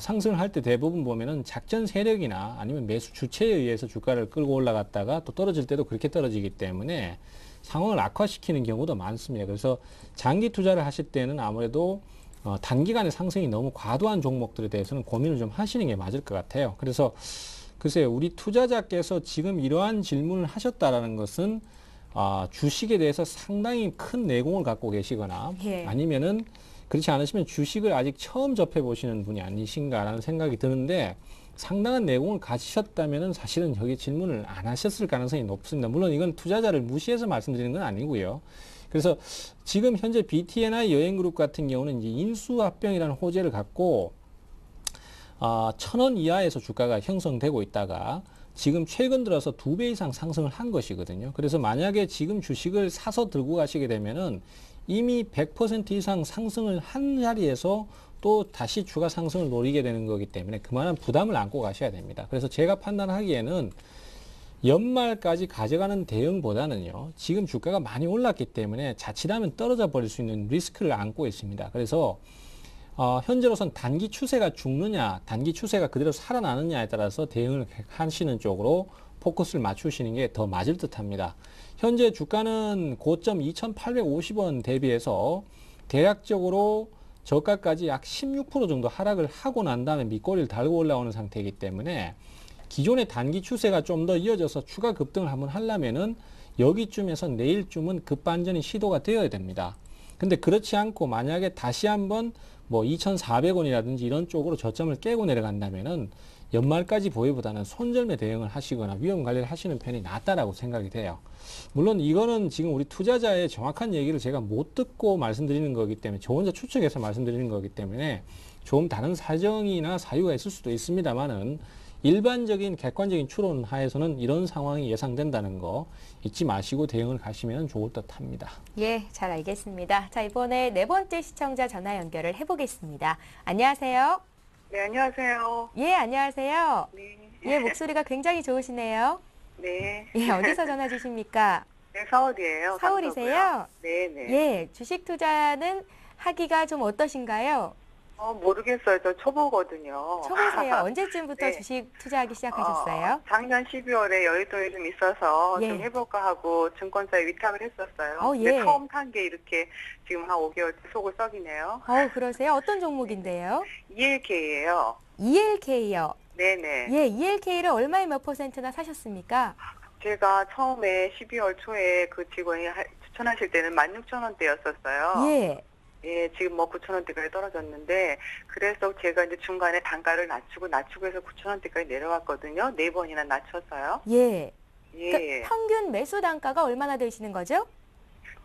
상승을 할 때 대부분 보면은 작전 세력이나 아니면 매수 주체에 의해서 주가를 끌고 올라갔다가 또 떨어질 때도 그렇게 떨어지기 때문에 상황을 악화시키는 경우도 많습니다. 그래서 장기 투자를 하실 때는 아무래도 단기간에 상승이 너무 과도한 종목들에 대해서는 고민을 좀 하시는 게 맞을 것 같아요. 그래서 글쎄요, 우리 투자자께서 지금 이러한 질문을 하셨다라는 것은 주식에 대해서 상당히 큰 내공을 갖고 계시거나 예. 아니면은 그렇지 않으시면 주식을 아직 처음 접해 보시는 분이 아니신가라는 생각이 드는데 상당한 내공을 가지셨다면은 사실은 여기 질문을 안 하셨을 가능성이 높습니다. 물론 이건 투자자를 무시해서 말씀드리는 건 아니고요. 그래서 지금 현재 BTNI 여행그룹 같은 경우는 이제 인수합병이라는 호재를 갖고 1,000원 이하에서 주가가 형성되고 있다가 지금 최근 들어서 2배 이상 상승을 한 것이거든요. 그래서 만약에 지금 주식을 사서 들고 가시게 되면은 이미 100% 이상 상승을 한 자리에서 또 다시 주가 상승을 노리게 되는 거기 때문에 그만한 부담을 안고 가셔야 됩니다. 그래서 제가 판단하기에는 연말까지 가져가는 대응보다는요, 지금 주가가 많이 올랐기 때문에 자칫하면 떨어져 버릴 수 있는 리스크를 안고 있습니다. 그래서 현재로선 단기 추세가 죽느냐, 단기 추세가 그대로 살아나느냐에 따라서 대응을 하시는 쪽으로 포커스를 맞추시는 게 더 맞을 듯 합니다. 현재 주가는 고점 2,850원 대비해서 대략적으로 저가까지 약 16% 정도 하락을 하고 난 다음에 밑꼬리를 달고 올라오는 상태이기 때문에 기존의 단기 추세가 좀 더 이어져서 추가 급등을 한번 하려면은 여기쯤에서 내일쯤은 급반전이 시도가 되어야 됩니다. 근데 그렇지 않고 만약에 다시 한번 뭐 2,400원이라든지 이런 쪽으로 저점을 깨고 내려간다면은 연말까지 보유보다는 손절매 대응을 하시거나 위험 관리를 하시는 편이 낫다라고 생각이 돼요. 물론 이거는 지금 우리 투자자의 정확한 얘기를 제가 못 듣고 말씀드리는 거기 때문에 저 혼자 추측해서 말씀드리는 거기 때문에 좀 다른 사정이나 사유가 있을 수도 있습니다만은 일반적인 객관적인 추론 하에서는 이런 상황이 예상된다는 거 잊지 마시고 대응을 가시면 좋을 듯 합니다. 예, 잘 알겠습니다. 자, 이번에 네 번째 시청자 전화 연결을 해보겠습니다. 안녕하세요. 네, 안녕하세요. 예, 안녕하세요. 네. 예, 목소리가 굉장히 좋으시네요. 네. 예, 어디서 전화 주십니까? 네, 서울이에요. 서울이세요? 네, 네. 예, 주식 투자는 하기가 좀 어떠신가요? 모르겠어요. 저 초보거든요. 초보세요. 언제쯤부터 네. 주식 투자하기 시작하셨어요? 작년 12월에 여의도에 좀 있어서 예. 좀 해볼까 하고 증권사에 위탁을 했었어요. 예. 근데 처음 산 게 이렇게 지금 한 5개월째 속을 썩이네요. 그러세요? 어떤 종목인데요? ELK예요. ELK요. 네네. 예, ELK를 얼마에 몇 %나 사셨습니까? 제가 처음에 12월 초에 그 직원이 추천하실 때는 16,000원대였었어요. 예. 예, 지금 뭐 9,000원대까지 떨어졌는데, 그래서 제가 이제 중간에 단가를 낮추고 해서 9,000원대까지 내려왔거든요. 4번이나 낮췄어요. 예. 예. 그러니까 평균 매수 단가가 얼마나 되시는 거죠?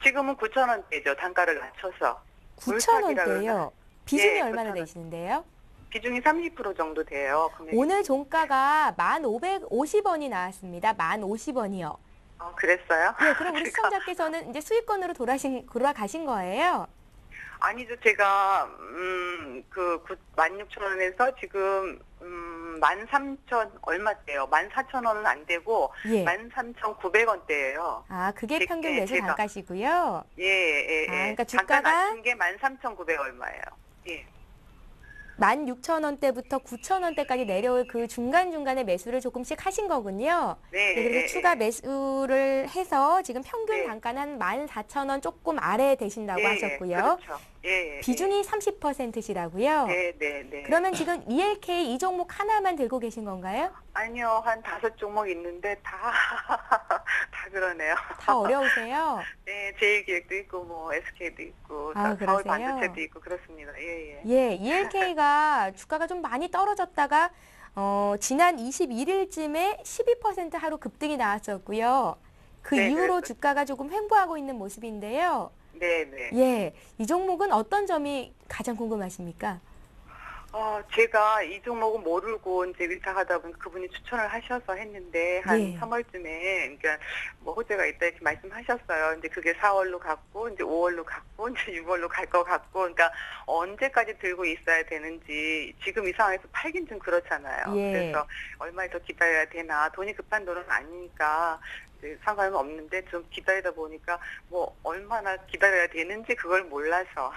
지금은 9,000원대죠. 단가를 낮춰서. 9,000원대요. 비중이 예, 얼마나 9,000원. 되시는데요? 비중이 30% 정도 돼요. 금액이. 오늘 종가가 1,550원이 나왔습니다. 1,050원이요. 그랬어요? 예, 그럼 우리 제가- 시청자께서는 이제 수익권으로 돌아가신 거예요? 아니죠. 제가, 16,000원에서 지금, 13,000 얼마대요? 14,000원은 안 되고, 예. 13,900원대예요. 아, 그게 평균 매수 제가. 단가시고요. 예. 그러니까 단가 주가가- 낮춘 게 13,900 얼마예요. 예. 16,000원대부터 9,000원대까지 내려올 그 중간중간에 매수를 조금씩 하신 거군요. 네. 네, 그래서 추가 매수를 해서 지금 평균 네. 단가는 14,000원 조금 아래 되신다고 하셨고요. 그렇죠. 예. 비중이 30%시라고요. 네. 그러면 지금 ELK 이 종목 하나만 들고 계신 건가요? 아니요, 한 5종목 있는데 다 그러네요. 다 어려우세요? 네, 제일기획도 있고, 뭐, SK도 있고, 아, 서울 그러세요? 반도체도 있고, 그렇습니다. 예. 예, ELK가 주가가 좀 많이 떨어졌다가 지난 21일쯤에 12% 하루 급등이 나왔었고요. 그 네, 이후로 그랬어요. 주가가 조금 횡보하고 있는 모습인데요. 네. 예, 이 종목은 어떤 점이 가장 궁금하십니까? 제가 이 종목은 모르고 이제 의사하다 보니 그분이 추천을 하셔서 했는데 한 예. 3월쯤에 그러니까 뭐 호재가 있다 이렇게 말씀하셨어요. 이제 그게 4월로 갔고 이제 5월로 갔고 이제 6월로 갈 것 같고 그러니까 언제까지 들고 있어야 되는지 지금 이 상황에서 팔긴 좀 그렇잖아요. 예. 그래서 얼마나 더 기다려야 되나 돈이 급한 돈은 아니니까 상관은 없는데 좀 기다리다 보니까 뭐 얼마나 기다려야 되는지 그걸 몰라서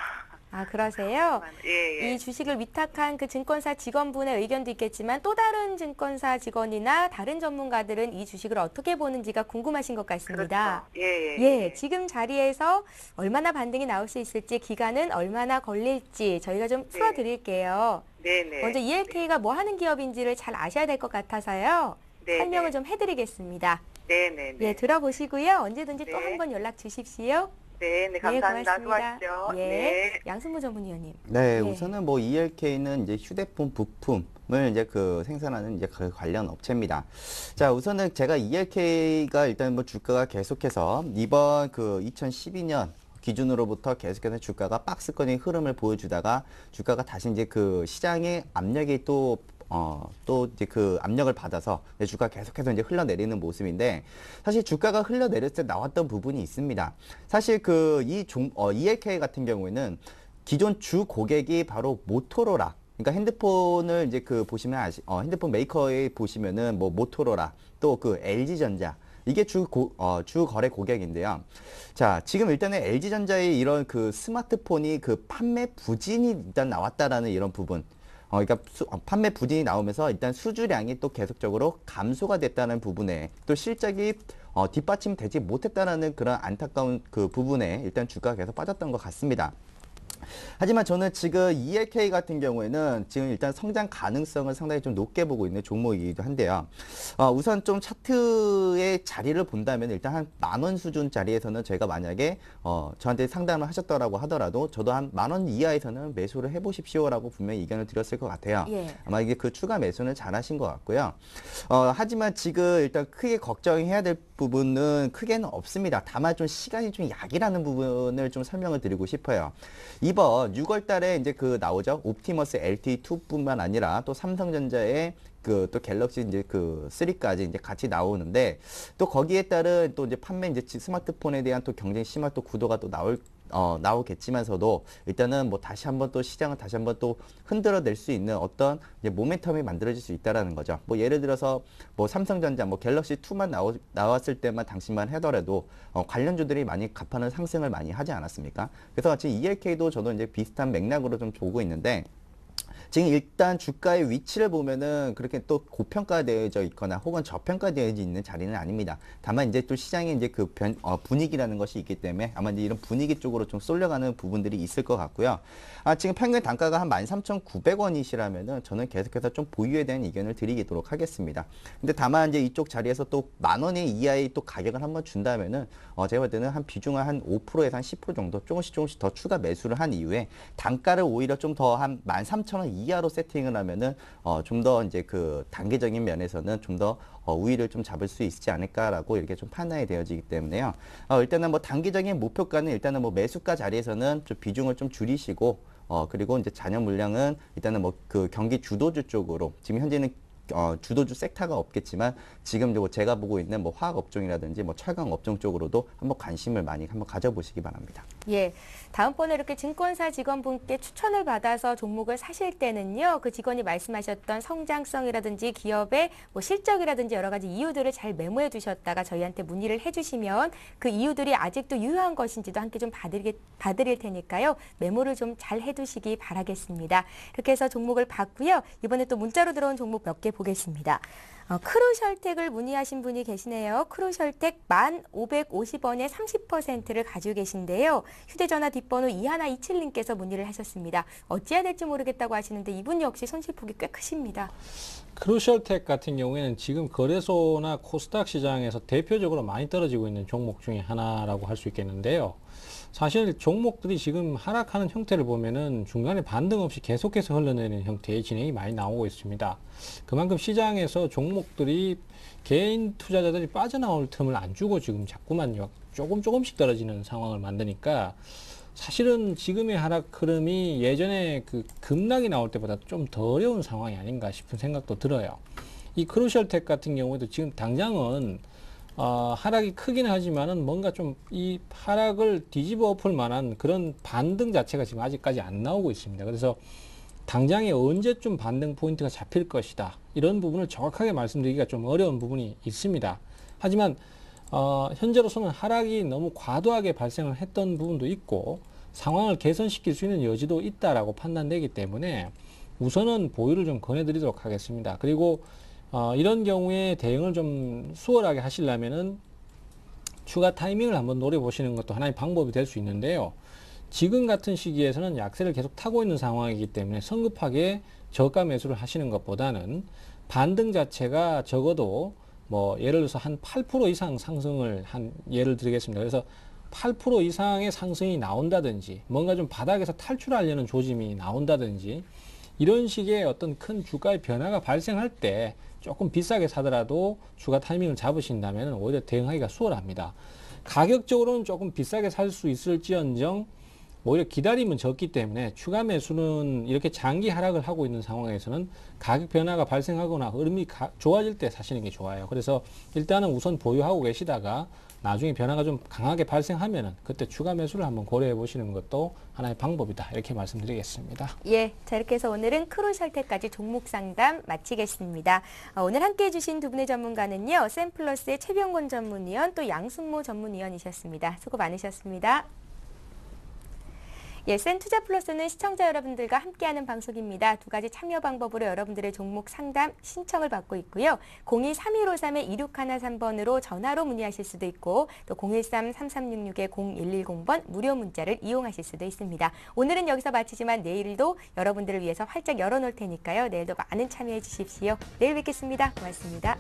아, 그러세요? 예. 이 주식을 위탁한 그 증권사 직원분의 의견도 있겠지만 또 다른 증권사 직원이나 다른 전문가들은 이 주식을 어떻게 보는지가 궁금하신 것 같습니다. 그렇죠. 예. 예, 지금 자리에서 얼마나 반등이 나올 수 있을지, 기간은 얼마나 걸릴지 저희가 좀 풀어드릴게요. 네네. 먼저 ELK가 뭐 하는 기업인지를 잘 아셔야 될 것 같아서요. 네네. 설명을 좀 해드리겠습니다. 네네네. 예, 들어보시고요. 언제든지 또 네. 한 번 연락 주십시오. 네, 감사합니다. 고맙습니다. 수고하십시오. 예, 네. 양승무 전문위원님. 네, 예. 우선은 뭐 ELK는 이제 휴대폰 부품을 이제 그 생산하는 이제 그 관련 업체입니다. 자, 우선은 제가 ELK가 일단 뭐 주가가 계속해서 이번 그 2012년 기준으로부터 계속해서 주가가 박스권의 흐름을 보여주다가 주가가 다시 이제 그 시장의 압력이 또 이제 그 압력을 받아서 주가가 계속해서 이제 흘러내리는 모습인데 사실 주가가 흘러내렸을 때 나왔던 부분이 있습니다. 사실 그 ELK 같은 경우에는 기존 주 고객이 바로 모토로라. 그러니까 핸드폰을 이제 그 보시면 핸드폰 메이커에 보시면은 뭐 모토로라 또 그 LG전자 이게 주 거래 고객인데요. 자, 지금 일단은 LG전자의 이런 그 스마트폰이 그 판매 부진이 일단 나왔다라는 이런 부분. 그러니까 판매 부진이 나오면서 일단 수주량이 또 계속적으로 감소가 됐다는 부분에 또 실적이 뒷받침되지 못했다는 그런 안타까운 그 부분에 일단 주가가 계속 빠졌던 것 같습니다. 하지만 저는 지금 ELK 같은 경우에는 지금 일단 성장 가능성을 상당히 좀 높게 보고 있는 종목이기도 한데요. 우선 좀 차트의 자리를 본다면 일단 한 10,000원 수준 자리에서는 제가 만약에 저한테 상담을 하셨더라고 하더라도 저도 한 10,000원 이하에서는 매수를 해보십시오라고 분명히 의견을 드렸을 것 같아요. 예. 아마 이게 그 추가 매수는 잘하신 것 같고요. 하지만 지금 일단 크게 걱정해야 될 부분은 크게는 없습니다. 다만 좀 시간이 좀 약이라는 부분을 좀 설명을 드리고 싶어요. 이번 6월 달에 이제 그 나오죠. 옵티머스 LTE2뿐만 아니라 또 삼성전자의 그 또 갤럭시 이제 그 3까지 이제 같이 나오는데 또 거기에 따른 또 이제 판매 이제 스마트폰에 대한 또 경쟁 심화 또 구도가 또 나오겠지만서도 일단은 뭐 다시 한번 또 시장을 다시 한번 또 흔들어낼 수 있는 어떤 이제 모멘텀이 만들어질 수 있다라는 거죠. 뭐 예를 들어서 뭐 삼성전자 뭐 갤럭시 2만 나왔을 때만 당시만 하더라도 관련주들이 많이 가파른 상승을 많이 하지 않았습니까? 그래서 지금 ELK도 저도 이제 비슷한 맥락으로 좀 보고 있는데 지금 일단 주가의 위치를 보면은 그렇게 또 고평가되어져 있거나 혹은 저평가되어져 있는 자리는 아닙니다. 다만 이제 또 시장에 이제 그 분위기라는 것이 있기 때문에 아마 이제 이런 분위기 쪽으로 좀 쏠려가는 부분들이 있을 것 같고요. 지금 평균 단가가 한 13,900원이시라면은 저는 계속해서 좀 보유에 대한 의견을 드리도록 하겠습니다. 근데 다만 이제 이쪽 자리에서 또 10,000원 이하의 또 가격을 한번 준다면은 제가 볼 때는 한 비중을 한 5%에서 한 10% 정도 조금씩 더 추가 매수를 한 이후에 단가를 오히려 좀 더 한 13,000원 이하로 세팅을 하면은 좀 더 이제 그 단계적인 면에서는 좀 더 우위를 좀 잡을 수 있지 않을까라고 이렇게 좀 판단이 되어지기 때문에요. 일단은 뭐 단기적인 목표가는 일단은 뭐 매수가 자리에서는 좀 비중을 좀 줄이시고 그리고 이제 잔여 물량은 일단은 뭐 그 경기 주도주 쪽으로 지금 현재는 주도주 섹터가 없겠지만 지금 제가 보고 있는 뭐 화학 업종이라든지 뭐 철강 업종 쪽으로도 한번 관심을 많이 한번 가져보시기 바랍니다. 예, 다음번에 이렇게 증권사 직원분께 추천을 받아서 종목을 사실 때는요, 그 직원이 말씀하셨던 성장성이라든지 기업의 뭐 실적이라든지 여러 가지 이유들을 잘 메모해 두셨다가 저희한테 문의를 해주시면 그 이유들이 아직도 유효한 것인지도 함께 좀 봐드릴 테니까요, 메모를 좀 잘 해두시기 바라겠습니다. 이렇게 해서 종목을 봤고요. 이번에 또 문자로 들어온 종목 몇 개 보겠습니다. 크루셜텍을 문의하신 분이 계시네요. 크루셜텍 1,550원에 30%를 가지고 계신데요. 휴대전화 뒷번호 2127님께서 문의를 하셨습니다. 어찌해야 될지 모르겠다고 하시는데 이분 역시 손실폭이 꽤 크십니다. 크루셜텍 같은 경우에는 지금 거래소나 코스닥 시장에서 대표적으로 많이 떨어지고 있는 종목 중에 하나라고 할 수 있겠는데요. 사실 종목들이 지금 하락하는 형태를 보면은 중간에 반등 없이 계속해서 흘러내리는 형태의 진행이 많이 나오고 있습니다. 그만큼 시장에서 종목들이 개인 투자자들이 빠져나올 틈을 안 주고 지금 자꾸만 조금씩 떨어지는 상황을 만드니까 사실은 지금의 하락 흐름이 예전에 그 급락이 나올 때보다 좀 더 어려운 상황이 아닌가 싶은 생각도 들어요. 이 크루셜텍 같은 경우에도 지금 당장은 하락이 크긴 하지만은 뭔가 좀 이 하락을 뒤집어 엎을 만한 그런 반등 자체가 지금 아직까지 안 나오고 있습니다. 그래서 당장에 언제쯤 반등 포인트가 잡힐 것이다, 이런 부분을 정확하게 말씀드리기가 좀 어려운 부분이 있습니다. 하지만 현재로서는 하락이 너무 과도하게 발생을 했던 부분도 있고 상황을 개선시킬 수 있는 여지도 있다라고 판단되기 때문에 우선은 보유를 좀 권해드리도록 하겠습니다. 그리고 이런 경우에 대응을 좀 수월하게 하시려면은 추가 타이밍을 한번 노려보시는 것도 하나의 방법이 될 수 있는데요. 지금 같은 시기에서는 약세를 계속 타고 있는 상황이기 때문에 성급하게 저가 매수를 하시는 것보다는 반등 자체가 적어도 뭐 예를 들어서 한 8% 이상 상승을 예를 들겠습니다. 그래서 8% 이상의 상승이 나온다든지 뭔가 좀 바닥에서 탈출하려는 조짐이 나온다든지 이런 식의 어떤 큰 주가의 변화가 발생할 때 조금 비싸게 사더라도 추가 타이밍을 잡으신다면 오히려 대응하기가 수월합니다. 가격적으로는 조금 비싸게 살 수 있을지언정 오히려 기다림은 적기 때문에 추가 매수는 이렇게 장기 하락을 하고 있는 상황에서는 가격 변화가 발생하거나 흐름이 좋아질 때 사시는 게 좋아요. 그래서 일단은 우선 보유하고 계시다가 나중에 변화가 좀 강하게 발생하면은 그때 추가 매수를 한번 고려해 보시는 것도 하나의 방법이다, 이렇게 말씀드리겠습니다. 예, 자 이렇게 해서 오늘은 크루셜텍까지 종목 상담 마치겠습니다. 오늘 함께해 주신 두 분의 전문가는요, 샘플러스의 최병곤 전문위원 또 양순모 전문위원이셨습니다. 수고 많으셨습니다. 예, 센투자플러스는 시청자 여러분들과 함께하는 방송입니다. 두 가지 참여 방법으로 여러분들의 종목 상담 신청을 받고 있고요. 02-3153-2613번으로 전화로 문의하실 수도 있고 또 013-3366-0110번 무료 문자를 이용하실 수도 있습니다. 오늘은 여기서 마치지만 내일도 여러분들을 위해서 활짝 열어놓을 테니까요. 내일도 많은 참여해 주십시오. 내일 뵙겠습니다. 고맙습니다.